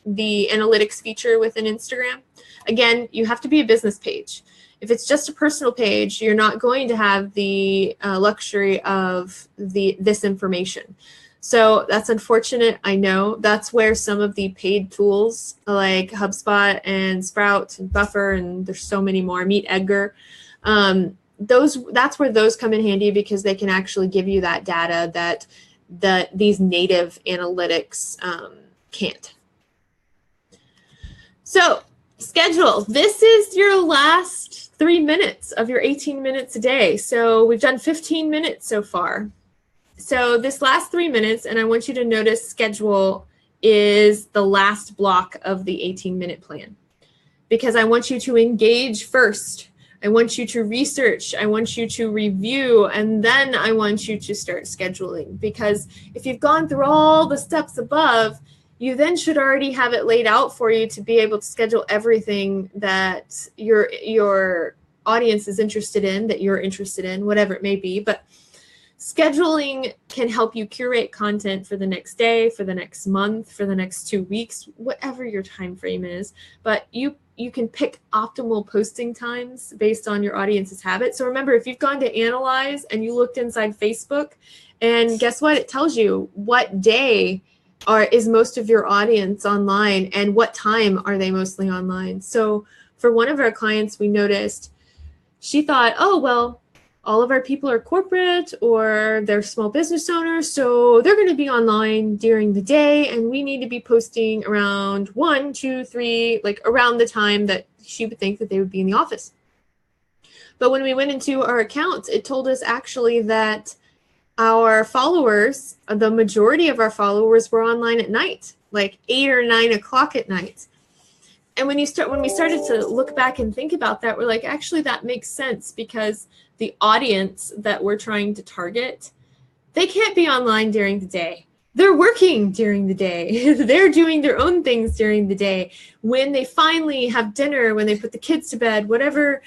B: the analytics feature within Instagram. Again, you have to be a business page. If it's just a personal page, you're not going to have the luxury of this information. So that's unfortunate, I know. That's where some of the paid tools like HubSpot and Sprout and Buffer, and there's so many more, Meet Edgar, that's where those come in handy, because they can actually give you that data that these native analytics can't. So schedule. This is your last 3 minutes of your 18 minutes a day. So we've done 15 minutes so far. So this last 3 minutes, and I want you to notice schedule is the last block of the 18-minute plan, because I want you to engage first. I want you to research, I want you to review, and then I want you to start scheduling. Because if you've gone through all the steps above, you then should already have it laid out for you to be able to schedule everything that your audience is interested in, that you're interested in, whatever it may be. But scheduling can help you curate content for the next day, for the next month, for the next 2 weeks, whatever your time frame is. But you can pick optimal posting times based on your audience's habits. So remember, if you've gone to analyze and you looked inside Facebook, and guess what? It tells you what day is most of your audience online and what time are they mostly online. So for one of our clients, we noticed she thought, oh, well, all of our people are corporate or they're small business owners, so they're going to be online during the day, and we need to be posting around 1, 2, 3, like around the time that she would think that they would be in the office. But when we went into our accounts, it told us actually that our followers, the majority of our followers, were online at night, like 8 or 9 o'clock at night. And when we started to look back and think about that, we're like, actually, that makes sense, because the audience that we're trying to target, they can't be online during the day. They're working during the day. They're doing their own things during the day. When they finally have dinner, when they put the kids to bed, whatever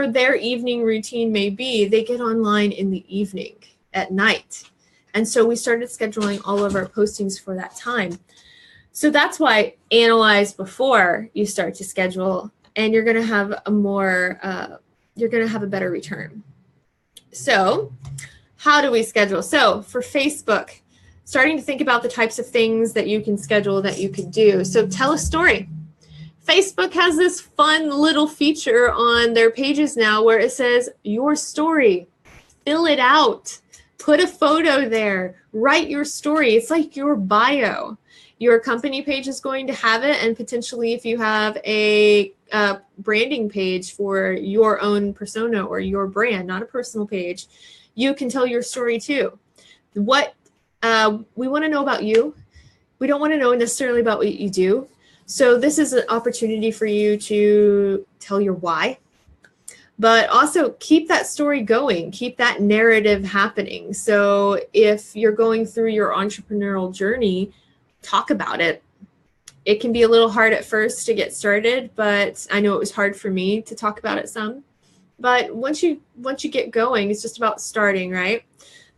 B: their evening routine may be, they get online in the evening, at night. And so we started scheduling all of our postings for that time. So that's why analyze before you start to schedule, and you're going to have a better return. So how do we schedule? So for Facebook, starting to think about the types of things that you can schedule, that you could do. So tell a story. Facebook has this fun little feature on their pages now where it says your story. Fill it out. Put a photo there. Write your story. It's like your bio. Your company page is going to have it, and potentially if you have a branding page for your own persona or your brand, not a personal page, you can tell your story too. What we want to know about you. We don't want to know necessarily about what you do. So this is an opportunity for you to tell your why, but also keep that story going, keep that narrative happening. So if you're going through your entrepreneurial journey, talk about it. It can be a little hard at first to get started, but I know it was hard for me to talk about it some. But once you get going, it's just about starting, right?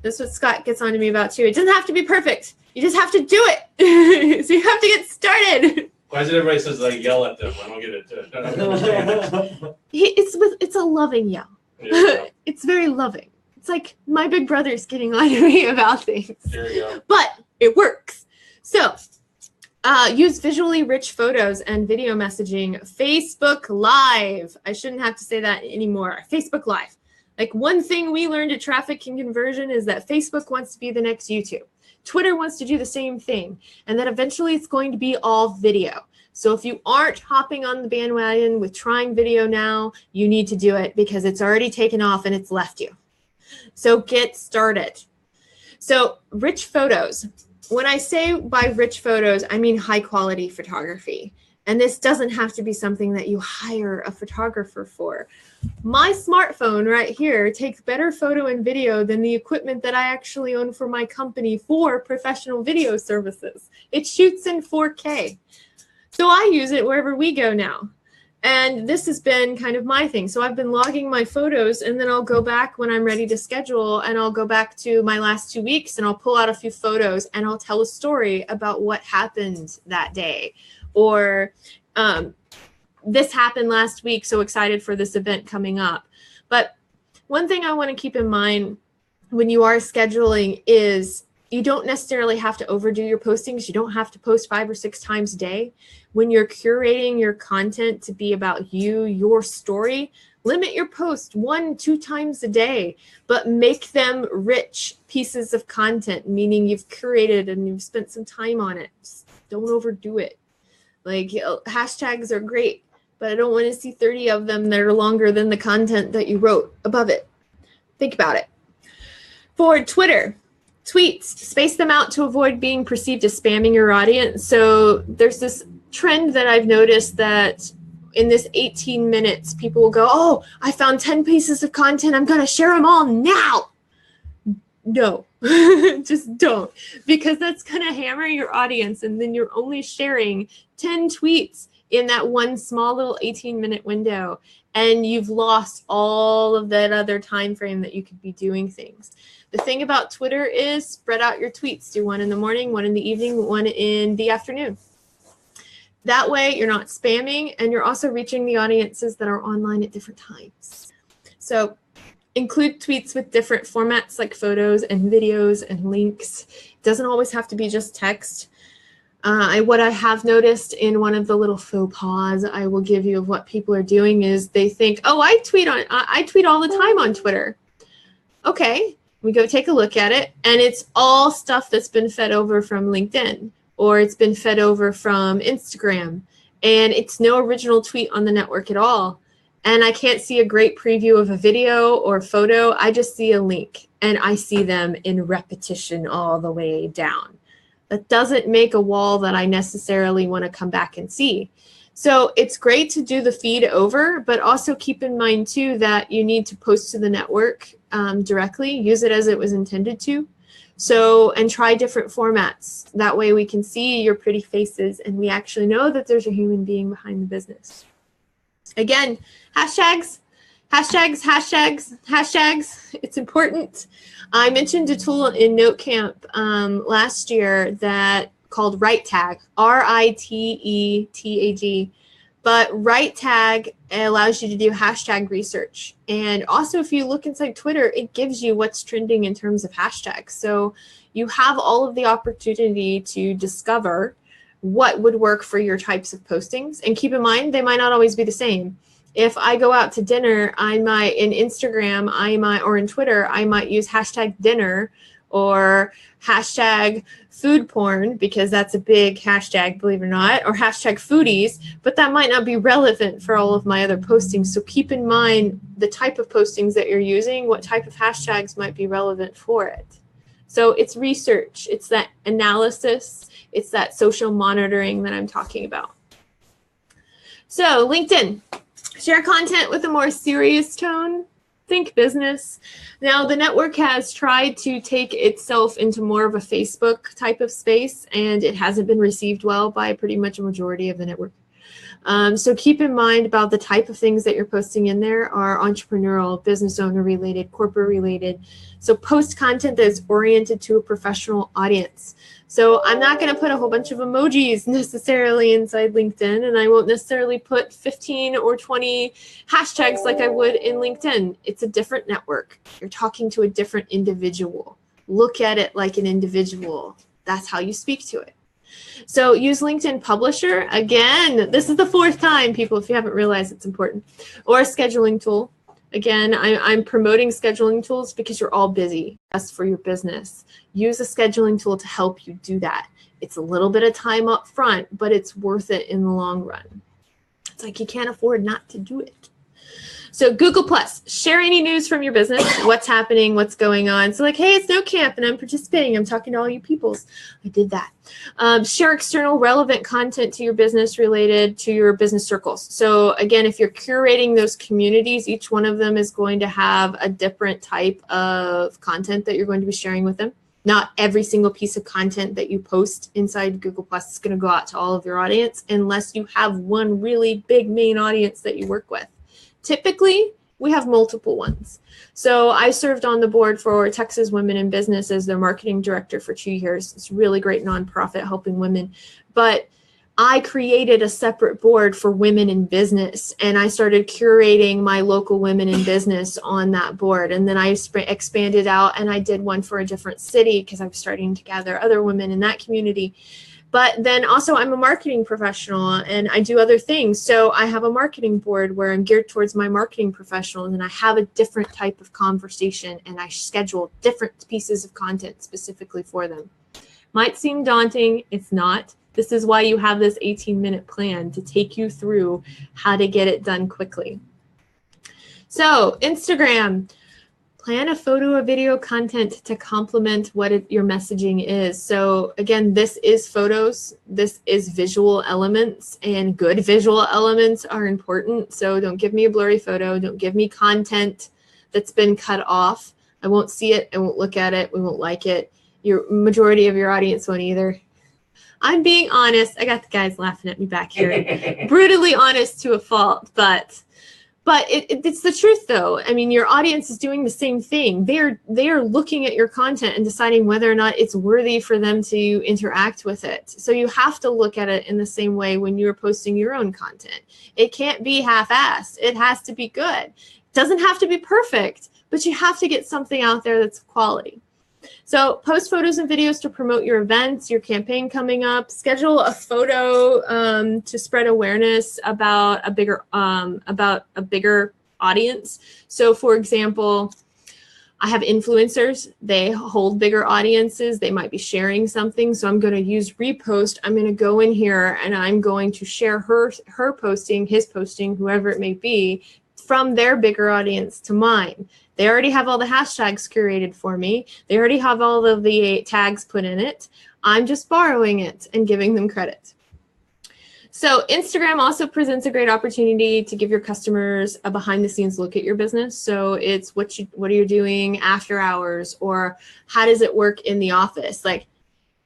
B: That's what Scott gets on to me about too. It doesn't have to be perfect. You just have to do it. So you have to get started.
A: Why is it everybody says I yell at them? I don't get it. I don't understand it.
B: It's a loving yell.
A: Yeah.
B: It's very loving. It's like my big brother's getting on to me about things.
A: There you go.
B: But it works. So use visually rich photos and video messaging. Facebook Live. I shouldn't have to say that anymore. Facebook Live. Like, one thing we learned at Traffic and Conversion is that Facebook wants to be the next YouTube. Twitter wants to do the same thing. And then eventually it's going to be all video. So if you aren't hopping on the bandwagon with trying video now, you need to do it, because it's already taken off and it's left you. So get started. So rich photos. When I say by rich photos, I mean high quality photography. And this doesn't have to be something that you hire a photographer for. My smartphone right here takes better photo and video than the equipment that I actually own for my company for professional video services. It shoots in 4K. So I use it wherever we go now. And this has been kind of my thing. So I've been logging my photos, and then I'll go back when I'm ready to schedule, and I'll go back to my last 2 weeks and I'll pull out a few photos and I'll tell a story about what happened that day. Or this happened last week, so excited for this event coming up. But one thing I want to keep in mind when you are scheduling is you don't necessarily have to overdo your postings. You don't have to post 5 or 6 times a day. When you're curating your content to be about you, your story, Limit your post 1-2 times a day, but make them rich pieces of content, meaning you've curated and you've spent some time on it. Just don't overdo it. Like, hashtags are great, but I don't want to see 30 of them that are longer than the content that you wrote above it. Think about it. For Twitter, tweets, space them out to avoid being perceived as spamming your audience. So there's this trend that I've noticed that in this 18 minutes, people will go, oh, I found 10 pieces of content. I'm going to share them all now. No, just don't, because that's going to hammer your audience. And then you're only sharing 10 tweets in that one small little 18-minute window. And you've lost all of that other time frame that you could be doing things. The thing about Twitter is spread out your tweets. Do one in the morning, one in the evening, one in the afternoon. That way you're not spamming, and you're also reaching the audiences that are online at different times. So include tweets with different formats like photos and videos and links. It doesn't always have to be just text. What I have noticed in one of the little faux pas I will give you of what people are doing is they think, oh, I tweet all the time on Twitter. Okay, we go take a look at it, and it's all stuff that's been fed over from LinkedIn, or it's been fed over from Instagram, and it's no original tweet on the network at all. And I can't see a great preview of a video or photo. I just see a link, and I see them in repetition all the way down. That doesn't make a wall that I necessarily want to come back and see. So it's great to do the feed over, but also keep in mind too that you need to post to the network directly, use it as it was intended to. So, and try different formats. That way we can see your pretty faces and we actually know that there's a human being behind the business. Again, hashtags. It's important. I mentioned a tool in NoteCamp last year that called RightTag, RITETAG. But RightTag allows you to do hashtag research. And also, if you look inside Twitter, it gives you what's trending in terms of hashtags. So you have all of the opportunity to discover what would work for your types of postings. And keep in mind, they might not always be the same. If I go out to dinner, I might, in Instagram, or in Twitter, I might use hashtag dinner or hashtag food porn, because that's a big hashtag, believe it or not, or hashtag foodies, but that might not be relevant for all of my other postings. So keep in mind the type of postings that you're using, what type of hashtags might be relevant for it. So it's research, it's that analysis, it's that social monitoring that I'm talking about. So LinkedIn, share content with a more serious tone. Think business. Now, the network has tried to take itself into more of a Facebook type of space, and it hasn't been received well by pretty much a majority of the network. So keep in mind about the type of things that you're posting in there are entrepreneurial, business owner related, corporate related. So post content that is oriented to a professional audience. So I'm not going to put a whole bunch of emojis necessarily inside LinkedIn, and I won't necessarily put 15 or 20 hashtags like I would in LinkedIn. It's a different network. You're talking to a different individual. Look at it like an individual. That's how you speak to it. So use LinkedIn Publisher. Again, this is the 4th time, people, if you haven't realized it's important. Or a scheduling tool. Again, I'm promoting scheduling tools because you're all busy. That's for your business. Use a scheduling tool to help you do that. It's a little bit of time up front, but it's worth it in the long run. It's like you can't afford not to do it. So Google+, share any news from your business, what's happening, what's going on. So like, hey, it's NoteCamp and I'm participating. I'm talking to all you peoples. I did that. Share external relevant content to your business related to your business circles. So again, if you're curating those communities, each one of them is going to have a different type of content that you're going to be sharing with them. Not every single piece of content that you post inside Google+ is going to go out to all of your audience unless you have one really big main audience that you work with. Typically, we have multiple ones. So I served on the board for Texas Women in Business as their marketing director for 2 years. It's a really great nonprofit helping women. But I created a separate board for women in business, and I started curating my local women in business on that board. And then I expanded out, and I did one for a different city because I was starting to gather other women in that community. But then also I'm a marketing professional and I do other things. So I have a marketing board where I'm geared towards my marketing professionals, and I have a different type of conversation and I schedule different pieces of content specifically for them. Might seem daunting. It's not. This is why you have this 18-minute plan to take you through how to get it done quickly. So Instagram, plan a photo or video content to complement what your messaging is. So again, this is photos, this is visual elements, and good visual elements are important. So don't give me a blurry photo. Don't give me content that's been cut off. I won't see it. I won't look at it. We won't like it. Your majority of your audience won't either. I'm being honest. I got the guys laughing at me back here. Brutally honest to a fault, but it's the truth though. I mean, your audience is doing the same thing. They are looking at your content and deciding whether or not it's worthy for them to interact with it. So you have to look at it in the same way when you're posting your own content. It can't be half-assed. It has to be good. It doesn't have to be perfect, but you have to get something out there that's quality. So post photos and videos to promote your events, your campaign coming up. Schedule a photo to spread awareness about a bigger audience. So for example, I have influencers. They hold bigger audiences. They might be sharing something. So I'm going to use repost. I'm going to go in here and I'm going to share her posting, his posting, whoever it may be, from their bigger audience to mine. They already have all the hashtags curated for me. They already have all of the tags put in it. I'm just borrowing it and giving them credit. So Instagram also presents a great opportunity to give your customers a behind the scenes look at your business. So it's what are you doing after hours, or how does it work in the office? Like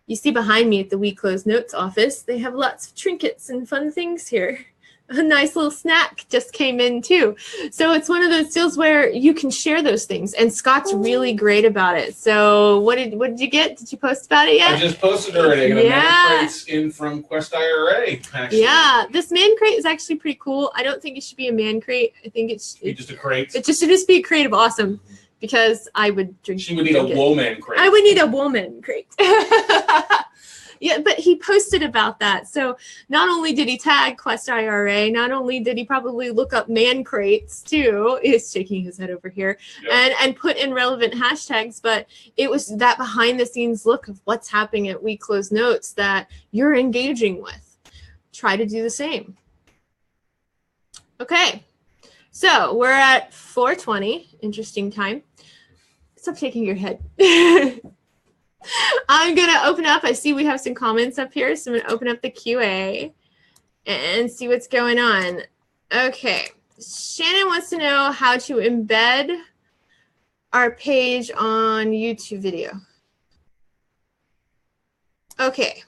B: you see behind me at the We Close Notes office, they have lots of trinkets and fun things here. A nice little snack just came in too. So it's one of those deals where you can share those things. And Scott's really great about it. So what did you get? Did you post about it yet?
A: I just posted already. I got a man crates in from Quest IRA. Actually.
B: Yeah, this man crate is actually pretty cool. I don't think it should be a man crate. I think it should
A: just a crate.
B: It should just be a crate of awesome, because I would drink.
A: She would need a woman crate.
B: I would need a woman crate. Yeah, but he posted about that. So not only did he tag Quest IRA, not only did he probably look up man crates too, he's shaking his head over here, and put in relevant hashtags, but it was that behind the scenes look of what's happening at We Close Notes that you're engaging with. Try to do the same. Okay, so we're at 4:20, interesting time. Stop shaking your head. I'm going to open up. I see we have some comments up here, so I'm going to open up the QA and see what's going on. Okay. Shannon wants to know how to embed our page on YouTube video. Okay.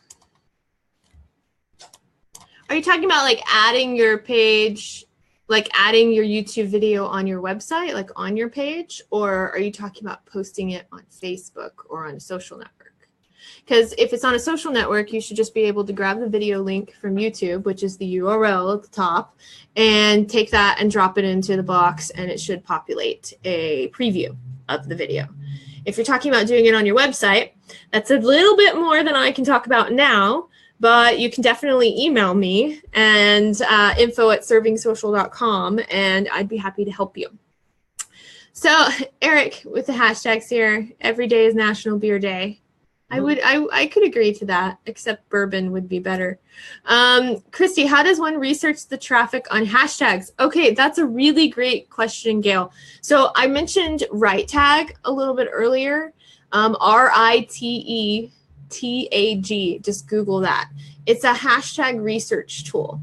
B: Are you talking about like adding your page, like adding your YouTube video on your website, like on your page? Or are you talking about posting it on Facebook or on a social network? Because if it's on a social network, you should just be able to grab the video link from YouTube, which is the URL at the top, and take that and drop it into the box, and it should populate a preview of the video. If you're talking about doing it on your website, that's a little bit more than I can talk about now, but you can definitely email me and info@servingsocial.com, and I'd be happy to help you. So Eric, with the hashtags here, every day is National Beer Day. I could agree to that, except bourbon would be better. Kristie, how does one research the traffic on hashtags? Okay, that's a really great question, Gail. So I mentioned right tag a little bit earlier. RITETAG, just Google that. It's a hashtag research tool.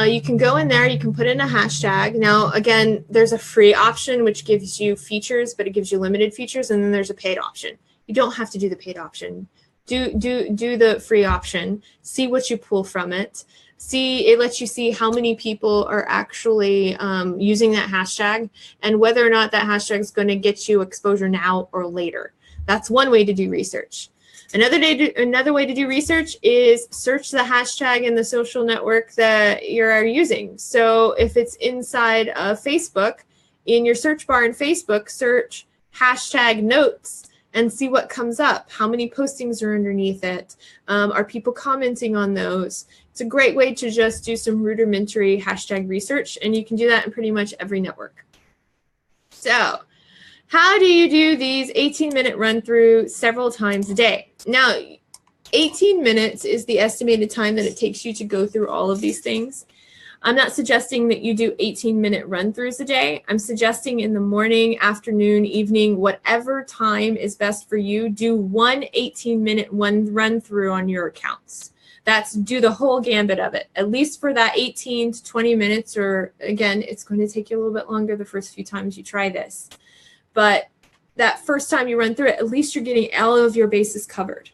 B: You can go in there, you can put in a hashtag. Now, again, there's a free option, which gives you features, but it gives you limited features, and then there's a paid option. You don't have to do the paid option. Do the free option. See what you pull from it. It lets you see how many people are actually using that hashtag, and whether or not that hashtag is going to get you exposure now or later. That's one way to do research. Another way to do research is search the hashtag in the social network that you're using. So if it's inside of Facebook, in your search bar in Facebook, search hashtag notes, and see what comes up. How many postings are underneath it? Are people commenting on those? It's a great way to just do some rudimentary hashtag research, and you can do that in pretty much every network. So how do you do these 18-minute run-through several times a day? Now, 18 minutes is the estimated time that it takes you to go through all of these things. I'm not suggesting that you do 18-minute run-throughs a day. I'm suggesting in the morning, afternoon, evening, whatever time is best for you, do one 18-minute run-through on your accounts. That's do the whole gambit of it, at least for that 18 to 20 minutes, or again, it's going to take you a little bit longer the first few times you try this. But that first time you run through it, at least you're getting all of your bases covered.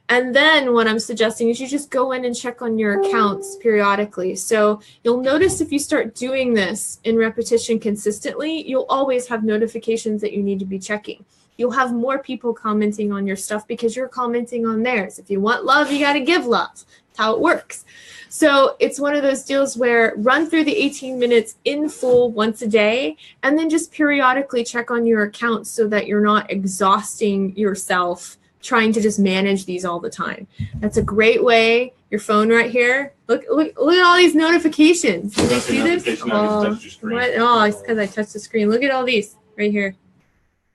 B: And then what I'm suggesting is you just go in and check on your accounts periodically. So you'll notice if you start doing this in repetition consistently, you'll always have notifications that you need to be checking. You'll have more people commenting on your stuff because you're commenting on theirs. If you want love, you got to give love. That's how it works. So it's one of those deals where run through the 18 minutes in full once a day, and then just periodically check on your accounts so that you're not exhausting yourself trying to just manage these all the time. That's a great way. Your phone right here. Look at all these notifications. Did you see this? Oh, what? Oh, it's because I touched the screen. Look at all these right here.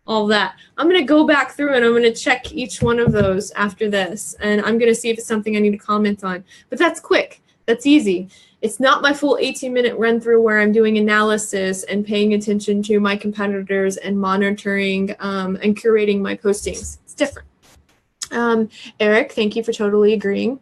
B: All that. I'm going to go back through and I'm going to check each one of those after this. And I'm going to see if it's something I need to comment on. But that's quick. That's easy. It's not my full 18-minute run through where I'm doing analysis and paying attention to my competitors and monitoring and curating my postings. It's different. Eric, thank you for totally agreeing.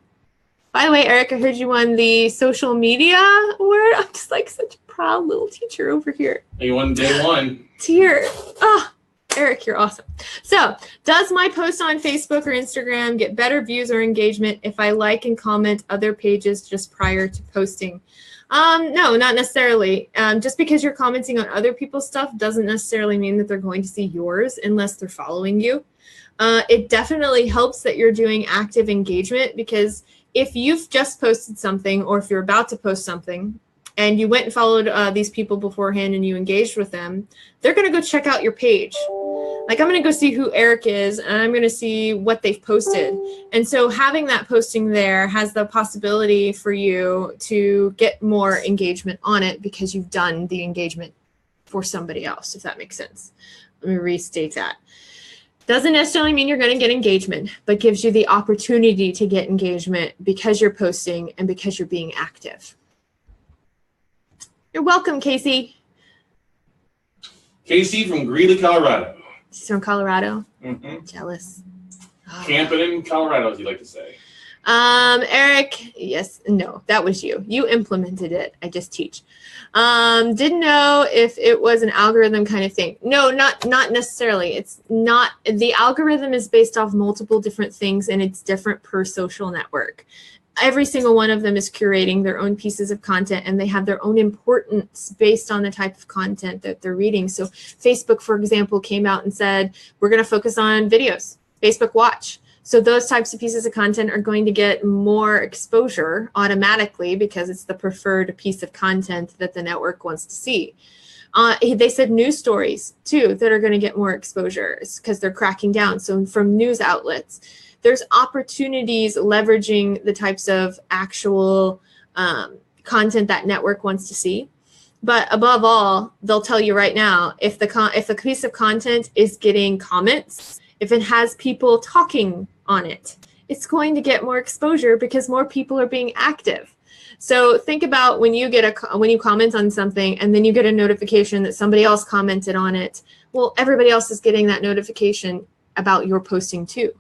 B: By the way, Eric, I heard you won the social media award. I'm just like such a proud little teacher over here.
A: You won day one.
B: Tear. Oh, Eric, you're awesome. So, does my post on Facebook or Instagram get better views or engagement if I like and comment other pages just prior to posting? No, not necessarily. Just because you're commenting on other people's stuff doesn't necessarily mean that they're going to see yours unless they're following you. It definitely helps that you're doing active engagement, because if you've just posted something or if you're about to post something and you went and followed these people beforehand and you engaged with them, they're going to go check out your page. Like, I'm going to go see who Eric is and I'm going to see what they've posted. And so having that posting there has the possibility for you to get more engagement on it because you've done the engagement for somebody else, if that makes sense. Let me restate that. Doesn't necessarily mean you're going to get engagement, but gives you the opportunity to get engagement because you're posting and because you're being active. You're welcome, Casey.
A: Casey from Greeley, Colorado.
B: She's from Colorado.
A: Mm-hmm.
B: Jealous. Oh.
A: Camping in Colorado, as you like to say.
B: Eric, yes, no, that was you. You implemented it. I just teach. Didn't know if it was an algorithm kind of thing. No, not necessarily. It's not. The algorithm is based off multiple different things, and it's different per social network. Every single one of them is curating their own pieces of content, and they have their own importance based on the type of content that they're reading. So Facebook, for example, came out and said, we're going to focus on videos, Facebook Watch. So those types of pieces of content are going to get more exposure automatically because it's the preferred piece of content that the network wants to see. They said news stories, too, that are going to get more exposure because they're cracking down. So from news outlets, there's opportunities leveraging the types of actual content that network wants to see. But above all, they'll tell you right now, if the piece of content is getting comments, if it has people talking on it, it's going to get more exposure because more people are being active. So think about when you comment on something and then you get a notification that somebody else commented on it. Well, everybody else is getting that notification about your posting too.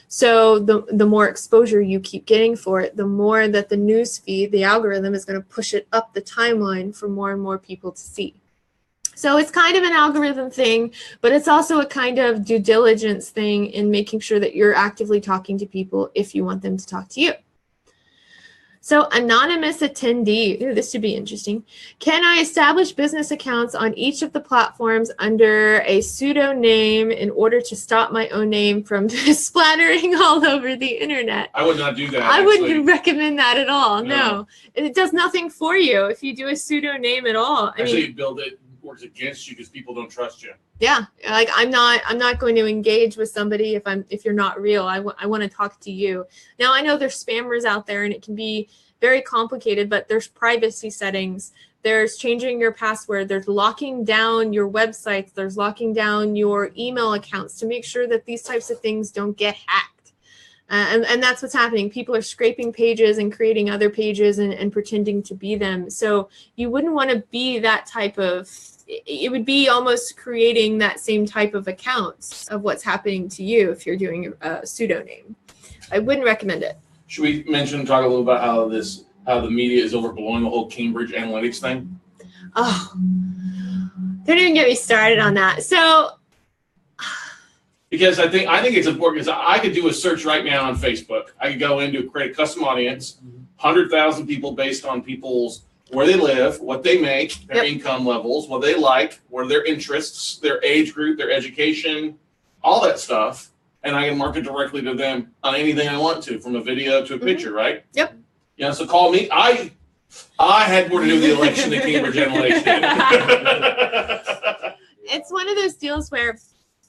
B: So the more exposure you keep getting for it, the more that the news feed, the algorithm is going to push it up the timeline for more and more people to see. So it's kind of an algorithm thing, but it's also a kind of due diligence thing in making sure that you're actively talking to people if you want them to talk to you. So anonymous attendee, ooh, this should be interesting. Can I establish business accounts on each of the platforms under a pseudo name in order to stop my own name from splattering all over the internet?
A: I would not do that.
B: I wouldn't recommend that at all. No. It does nothing for you if you do a pseudo name at all.
A: You build it works against you because people don't trust you.
B: Yeah, like I'm not going to engage with somebody if you're not real. I want to talk to you. Now I know there's spammers out there and it can be very complicated, but there's privacy settings. There's changing your password. There's locking down your websites. There's locking down your email accounts to make sure that these types of things don't get hacked. And that's what's happening. People are scraping pages and creating other pages and pretending to be them. So you wouldn't want to be that type of, it would be almost creating that same type of accounts of what's happening to you if you're doing a pseudonym. I wouldn't recommend it.
A: Should we talk a little about how the media is overblowing the whole Cambridge Analytics thing?
B: Oh, don't even get me started on that. So,
A: because I think it's important, because I could do a search right now on Facebook. I could go in to create a custom audience, 100,000 people based on people's where they live, what they make, their income levels, what they like, what are their interests, their age group, their education, all that stuff. And I can market directly to them on anything I want to, from a video to a picture, right?
B: Yep.
A: Yeah, so call me. I had more to do with the election than Cambridge Analytics did.
B: It's one of those deals where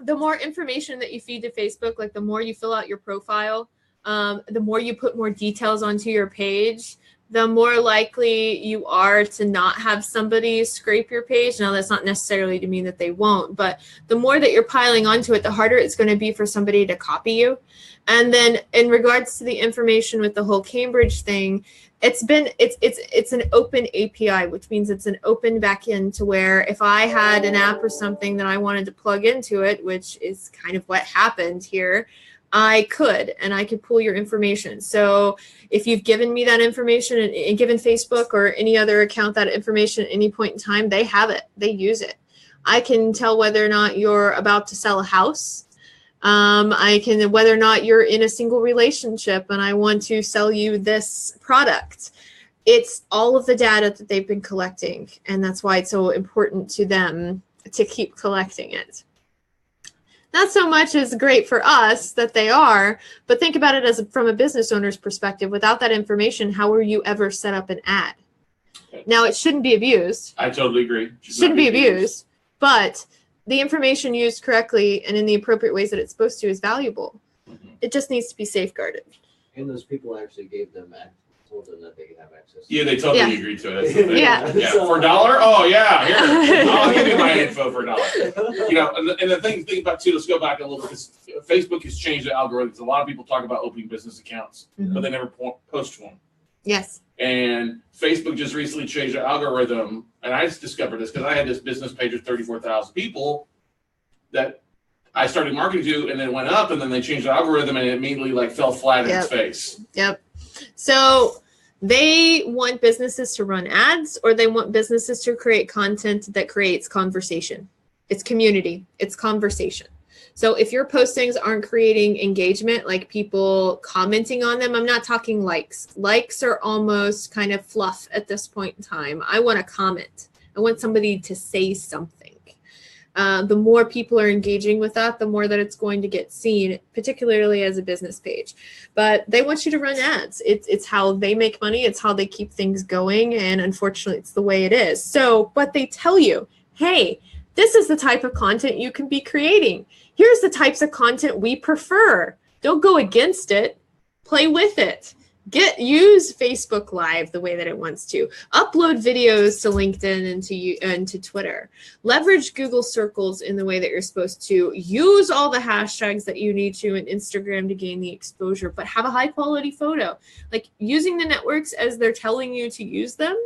B: the more information that you feed to Facebook, like the more you fill out your profile, the more you put more details onto your page, the more likely you are to not have somebody scrape your page. Now, that's not necessarily to mean that they won't, but the more that you're piling onto it, the harder it's going to be for somebody to copy you. And then in regards to the information with the whole Cambridge thing, it's an open API, which means it's an open backend to where if I had an app or something that I wanted to plug into it, which is kind of what happened here, I could pull your information. So if you've given me that information and given Facebook or any other account that information at any point in time, they have it, they use it. I can tell whether or not you're about to sell a house. I can, whether or not you're in a single relationship and I want to sell you this product. It's all of the data that they've been collecting. And that's why it's so important to them to keep collecting it. Not so much as great for us that they are, but think about it as from a business owner's perspective. Without that information, how will you ever set up an ad? Now, it shouldn't be abused.
A: I totally agree.
B: Shouldn't be abused, but the information used correctly and in the appropriate ways that it's supposed to is valuable. It just needs to be safeguarded.
C: And those people actually gave them, told them that they could have access.
A: Yeah, they totally agreed to it. That's the thing.
B: Yeah.
A: For $1? Oh yeah, here. I'll give you my info for $1. You know, and the thing about too, let's go back a little bit, because Facebook has changed the algorithms. A lot of people talk about opening business accounts, but they never post one.
B: Yes.
A: And Facebook just recently changed the algorithm, and I just discovered this because I had this business page of 34,000 people that I started marketing to, and then it went up, and then they changed the algorithm, and it immediately fell flat in its face.
B: Yep. So they want businesses to run ads, or they want businesses to create content that creates conversation. It's community. It's conversation. So if your postings aren't creating engagement, like people commenting on them, I'm not talking likes. Likes are almost kind of fluff at this point in time. I want a comment. I want somebody to say something. The more people are engaging with that, the more that it's going to get seen, particularly as a business page. But they want you to run ads. It's how they make money. It's how they keep things going. And unfortunately, it's the way it is. So, but they tell you, hey, this is the type of content you can be creating. Here's the types of content we prefer. Don't go against it. Play with it. Use Facebook Live the way that it wants to. Upload videos to LinkedIn and to Twitter. Leverage Google Circles in the way that you're supposed to. Use all the hashtags that you need to in Instagram to gain the exposure, but have a high quality photo. Like using the networks as they're telling you to use them.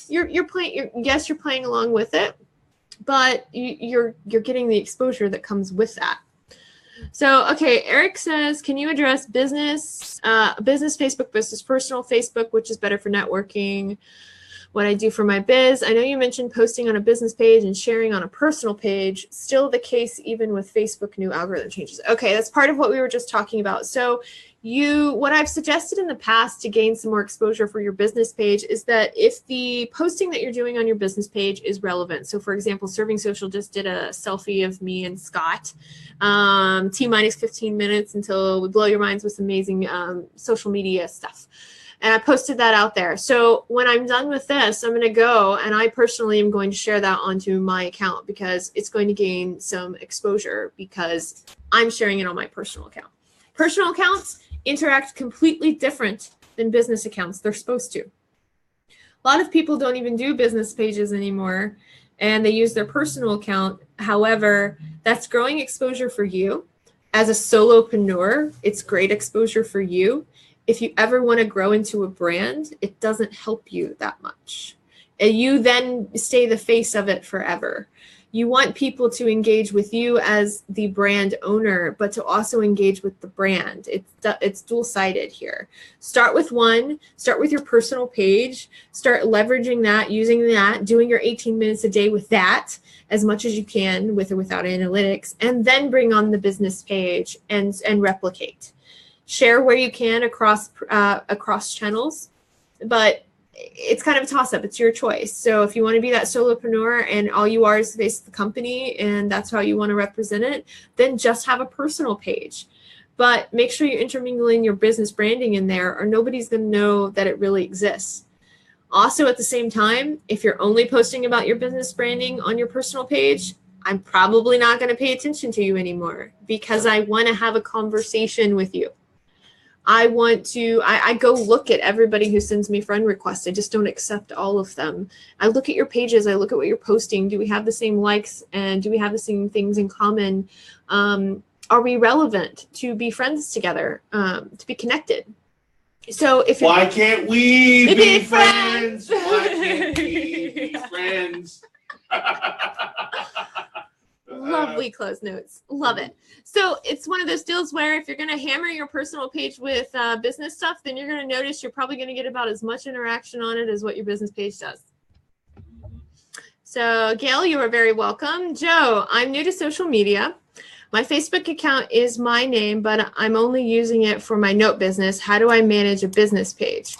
B: You're playing along with it, but you're getting the exposure that comes with that. So, okay, Eric says, can you address business Facebook versus personal Facebook, which is better for networking? What I do for my biz. I know you mentioned posting on a business page and sharing on a personal page. Still the case even with Facebook new algorithm changes. Okay, that's part of what we were just talking about. So what I've suggested in the past to gain some more exposure for your business page is that if the posting that you're doing on your business page is relevant. So for example, Serving Social just did a selfie of me and Scott, T-minus 15 minutes until we blow your minds with amazing social media stuff. And I posted that out there. So when I'm done with this, I'm going to go and I personally am going to share that onto my account because it's going to gain some exposure because I'm sharing it on my personal account. Personal accounts interact completely different than business accounts. They're supposed to. A lot of people don't even do business pages anymore and they use their personal account. However, that's growing exposure for you. As a solopreneur, it's great exposure for you. If you ever want to grow into a brand, it doesn't help you that much. And you then stay the face of it forever. You want people to engage with you as the brand owner, but to also engage with the brand. It's dual-sided here. Start with one, start with your personal page, start leveraging that, using that, doing your 18 minutes a day with that as much as you can with or without analytics, and then bring on the business page and replicate. Share where you can across channels, but it's kind of a toss-up. It's your choice. So if you want to be that solopreneur and all you are is the face of the company and that's how you want to represent it, then just have a personal page. But make sure you're intermingling your business branding in there or nobody's going to know that it really exists. Also, at the same time, if you're only posting about your business branding on your personal page, I'm probably not going to pay attention to you anymore because I want to have a conversation with you. I go look at everybody who sends me friend requests. I just don't accept all of them. I look at your pages. I look at what you're posting. Do we have the same likes and do we have the same things in common? Are we relevant to be friends together, to be connected? So if
A: why can't we be friends? Why can't we be friends?
B: Lovely close notes. Love it. So it's one of those deals where if you're going to hammer your personal page with business stuff, then you're going to notice you're probably going to get about as much interaction on it as what your business page does. So Gail, you are very welcome. Joe, I'm new to social media. My Facebook account is my name, but I'm only using it for my note business. How do I manage a business page?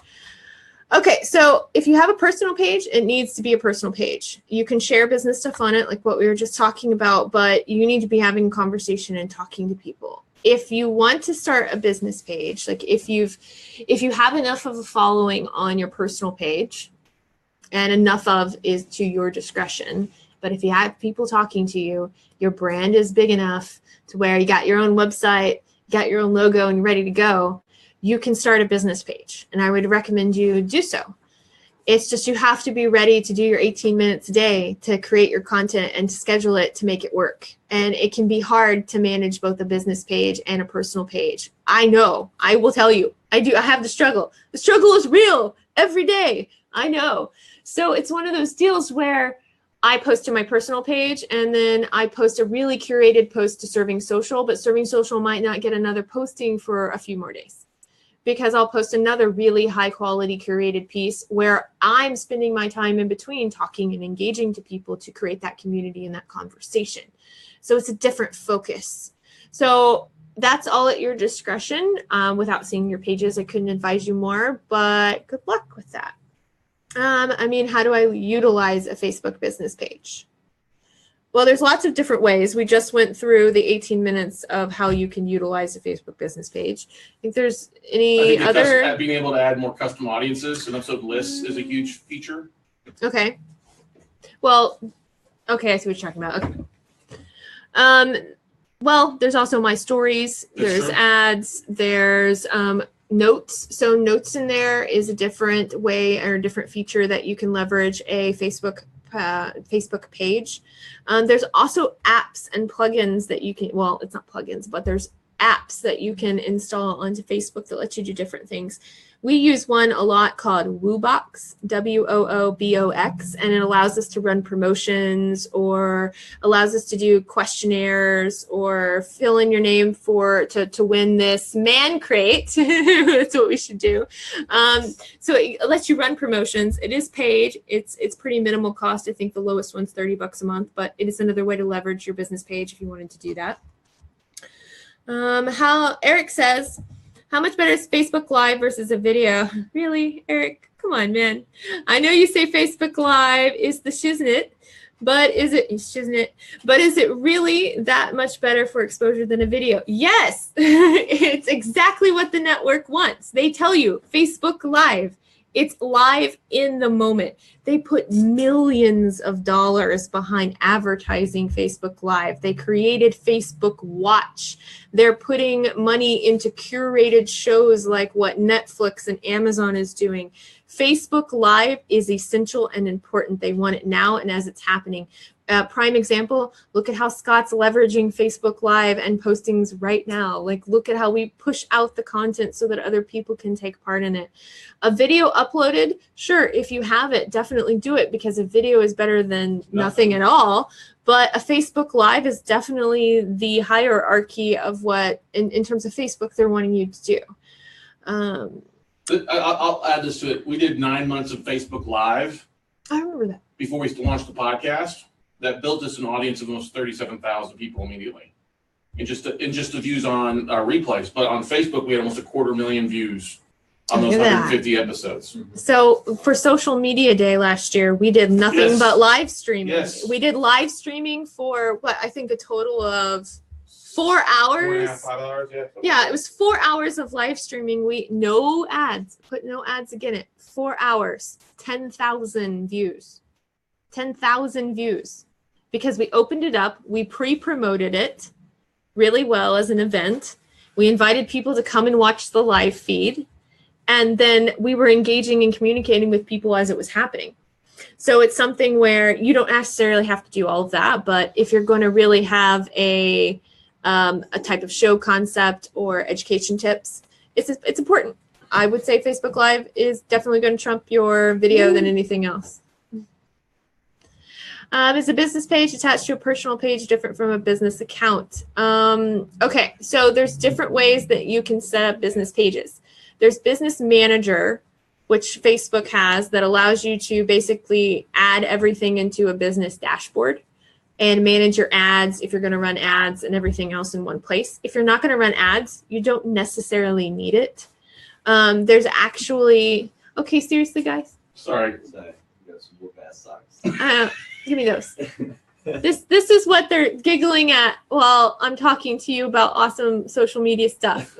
B: Okay, so if you have a personal page, it needs to be a personal page. You can share business stuff on it, like what we were just talking about, but you need to be having a conversation and talking to people. If you want to start a business page, like if you have enough of a following on your personal page, and enough of is to your discretion, but if you have people talking to you, your brand is big enough to where you got your own website, you got your own logo, and you're ready to go, you can start a business page, and I would recommend you do so. It's just you have to be ready to do your 18 minutes a day to create your content and to schedule it to make it work. And it can be hard to manage both a business page and a personal page. I know. I will tell you. I have the struggle. The struggle is real every day. I know. So it's one of those deals where I post to my personal page and then I post a really curated post to Serving Social, but Serving Social might not get another posting for a few more days, because I'll post another really high quality curated piece where I'm spending my time in between talking and engaging to people to create that community and that conversation. So it's a different focus. So that's all at your discretion. Without seeing your pages, I couldn't advise you more, but good luck with that. I mean, how do I utilize a Facebook business page? Well, there's lots of different ways. We just went through the 18 minutes of how you can utilize a Facebook business page. I think there's any other...
A: being able to add more custom audiences and episode lists is a huge feature.
B: Okay. Well, okay, I see what you're talking about. Okay. Well, there's also my stories. There's ads. There's notes. So notes in there is a different way or a different feature that you can leverage a Facebook page. There's also apps and plugins that you can, well, it's not plugins, but there's apps that you can install onto Facebook that let you do different things. We use one a lot called Woobox, WOOBOX, and it allows us to run promotions or allows us to do questionnaires or fill in your name to win this man crate. That's what we should do. So it lets you run promotions. It is paid. It's pretty minimal cost. I think the lowest one's $30 a month, but it is another way to leverage your business page if you wanted to do that. How Eric says, how much better is Facebook Live versus a video? Really, Eric? Come on, man. I know you say Facebook Live is the shiznit, But is it really that much better for exposure than a video? Yes, it's exactly what the network wants. They tell you Facebook Live. It's live in the moment. They put millions of dollars behind advertising Facebook Live. They created Facebook Watch. They're putting money into curated shows like what Netflix and Amazon is doing. Facebook Live is essential and important. They want it now and as it's happening. Prime example, look at how Scott's leveraging Facebook Live and postings right now. Like, look at how we push out the content so that other people can take part in it. A video uploaded, sure, if you have it, definitely do it because a video is better than nothing at all. But a Facebook Live is definitely the hierarchy of what, in terms of Facebook, they're wanting you to do.
A: I'll add this to it. We did 9 months of Facebook Live.
B: I remember that.
A: Before we launched the podcast. That built us an audience of almost 37,000 people immediately. And just the views on our replays. But on Facebook, we had almost 250,000 views on those 150 episodes.
B: So for Social Media Day last year, we did nothing but live streaming.
A: Yes.
B: We did live streaming for what I think a total of 4 hours.
A: 4.5, 5 hours, yeah.
B: Yeah, it was 4 hours of live streaming. No ads. Put no ads again. 4 hours, 10,000 views. 10,000 views. Because we opened it up, we pre-promoted it really well as an event. We invited people to come and watch the live feed. And then we were engaging and communicating with people as it was happening. So it's something where you don't necessarily have to do all of that. But if you're going to really have a type of show concept or education tips, it's important. I would say Facebook Live is definitely going to trump your video than anything else. Is a business page attached to a personal page different from a business account? Okay, so there's different ways that you can set up business pages. There's Business Manager, which Facebook has, that allows you to basically add everything into a business dashboard and manage your ads if you're going to run ads and everything else in one place. If you're not going to run ads, you don't necessarily need it. There's actually, okay, seriously, guys?
A: Sorry.
C: You got some more fast socks.
B: Give me those. This is what they're giggling at while I'm talking to you about awesome social media stuff.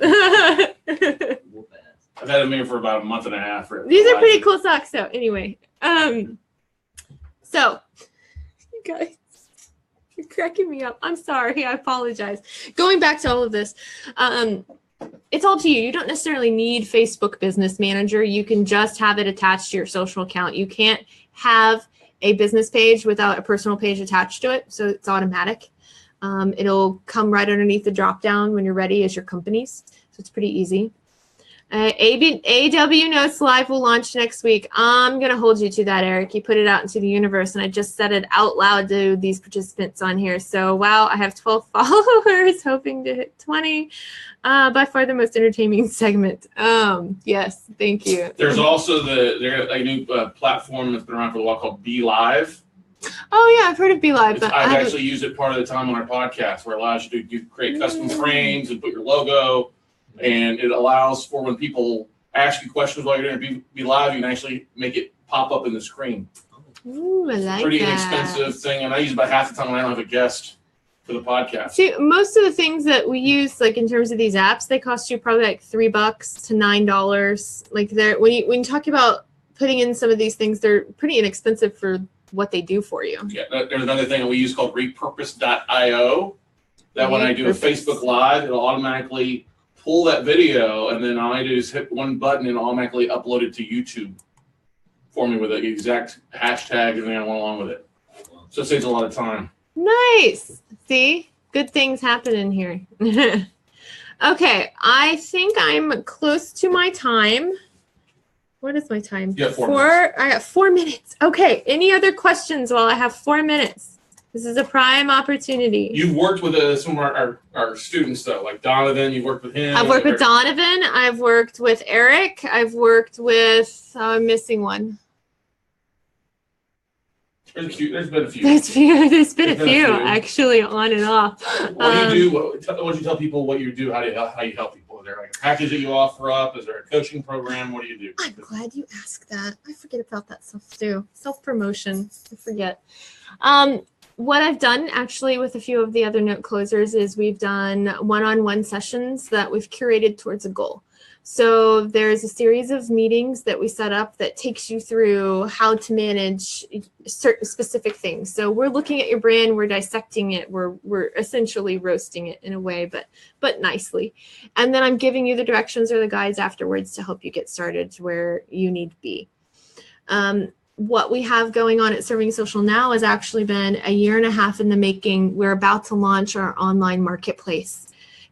A: I've had them here for about a month and a half.
B: These are pretty cool socks, though. Anyway, so you guys, you're cracking me up. I'm sorry. I apologize. Going back to all of this, it's all to you. You don't necessarily need Facebook Business Manager. You can just have it attached to your social account. You can't have a business page without a personal page attached to it, so it's automatic. It'll come right underneath the drop down when you're ready as your companies, so it's pretty easy. AW Notes Live will launch next week. I'm going to hold you to that, Eric. You put it out into the universe, and I just said it out loud to these participants on here. So, wow, I have 12 followers, hoping to hit 20. By far the most entertaining segment. Yes, thank you.
A: There's also a new platform that's been around for a while called Be Live.
B: Oh, yeah, I've heard of Be Live. But
A: I've actually used it part of the time on our podcast, where it allows you to create custom frames and put your logo. And it allows for when people ask you questions while you're doing Be Live, you can actually make it pop up in the screen.
B: Ooh, I like
A: Pretty
B: that.
A: inexpensive thing, and I use about half the time when I don't have a guest for the podcast.
B: See, most of the things that we use, like in terms of these apps, they cost you probably like $3 to $9. Like they're when you talk about putting in some of these things, they're pretty inexpensive for what they do for you.
A: Yeah, there's another thing that we use called repurpose.io. That when I do a Facebook Live, it'll automatically pull that video, and then all I do is hit one button and automatically upload it to YouTube for me with the exact hashtag and everything I want along with it. So it saves a lot of time.
B: Nice. See, good things happen in here. Okay, I think I'm close to my time. What is my time?
A: You have 4 minutes.
B: I got 4 minutes. Okay, any other questions while I have 4 minutes? This is a prime opportunity.
A: You've worked with some of our students, though, like Donovan. You've worked with him.
B: I've worked with Donovan. I've worked with Eric. I've worked with, I'm missing one.
A: There's been a few.
B: There's been a few, actually, on and off.
A: What do you do? What do you tell people what you do? How you help people? Is there like a package that you offer up? Is there a coaching program? What do you do?
B: I'm glad you asked that. I forget about that stuff too. Self-promotion. I forget. What I've done actually with a few of the other note closers is we've done one-on-one sessions that we've curated towards a goal. So there's a series of meetings that we set up that takes you through how to manage certain specific things. So we're looking at your brand, we're dissecting it, we're essentially roasting it in a way, but nicely. And then I'm giving you the directions or the guides afterwards to help you get started to where you need to be. What we have going on at Serving Social now has actually been a year and a half in the making. We're about to launch our online marketplace.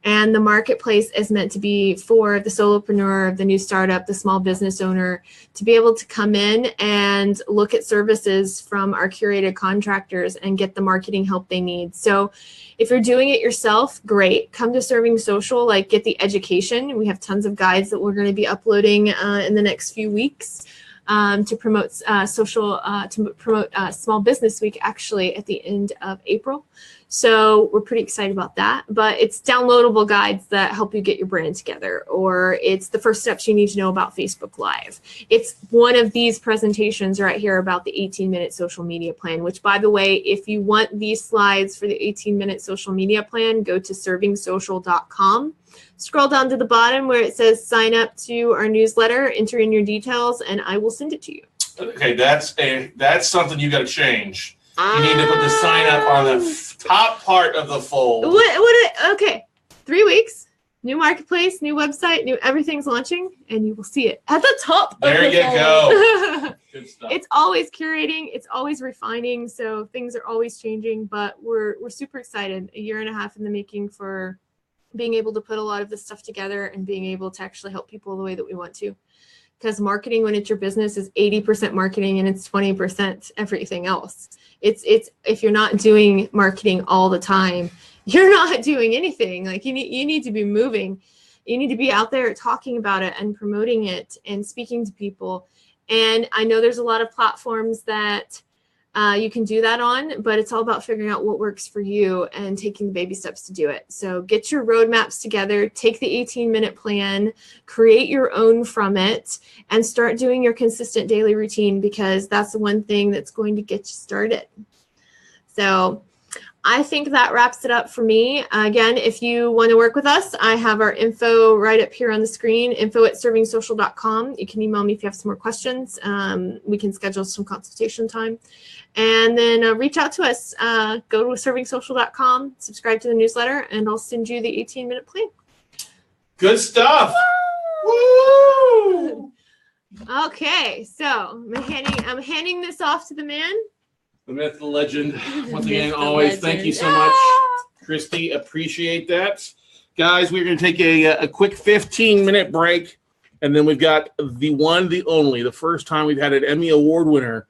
B: And the marketplace is meant to be for the solopreneur, the new startup, the small business owner, to be able to come in and look at services from our curated contractors and get the marketing help they need. So if you're doing it yourself, great. Come to Serving Social, like get the education. We have tons of guides that we're going to be uploading in the next few weeks. To promote Small Business Week, actually at the end of April. So we're pretty excited about that. But it's downloadable guides that help you get your brand together, or it's the first steps you need to know about Facebook Live. It's one of these presentations right here about the 18-minute social media plan, which, by the way, if you want these slides for the 18-minute social media plan, go to servingsocial.com. Scroll down to the bottom where it says sign up to our newsletter, enter in your details, and I will send it to you.
A: Okay, that's something you got to change. You need to put the sign up on the top part of the fold.
B: Okay, 3 weeks, new marketplace, new website, new everything's launching, and you will see it at the top.
A: There you go. Good stuff.
B: It's always curating, it's always refining, so things are always changing, but we're super excited. A year and a half in the making for being able to put a lot of this stuff together and being able to actually help people the way that we want to. Because marketing, when it's your business, is 80% marketing and it's 20% everything else. It's if you're not doing marketing all the time, you're not doing anything. Like you need to be moving. You need to be out there talking about it and promoting it and speaking to people. And I know there's a lot of platforms that you can do that on, but it's all about figuring out what works for you and taking the baby steps to do it. So get your roadmaps together, take the 18-minute plan, create your own from it, and start doing your consistent daily routine, because that's the one thing that's going to get you started. So I think that wraps it up for me. Again, if you want to work with us, I have our info right up here on the screen, info@servingsocial.com. You can email me if you have some more questions. We can schedule some consultation time. And then reach out to us. Go to servingsocial.com, subscribe to the newsletter, and I'll send you the 18-minute plan.
A: Good stuff. Woo!
B: Okay, so I'm handing this off to the man.
A: The myth, the legend. Once
B: The
A: again,
B: myth, the
A: always
B: legend.
A: thank you so much, Kristie. Appreciate that. Guys, we're going to take a quick 15-minute break, and then we've got the one, the only, the first time we've had an Emmy Award winner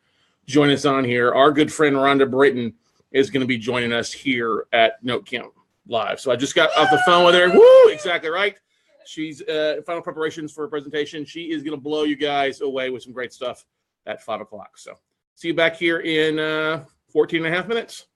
A: join us on here. Our good friend Rhonda Brayton is going to be joining us here at Note Camp Live. So I just got off the phone with her. Woo! Exactly right. She's final preparations for a presentation. She is going to blow you guys away with some great stuff at 5 o'clock. So see you back here in 14 and a half minutes.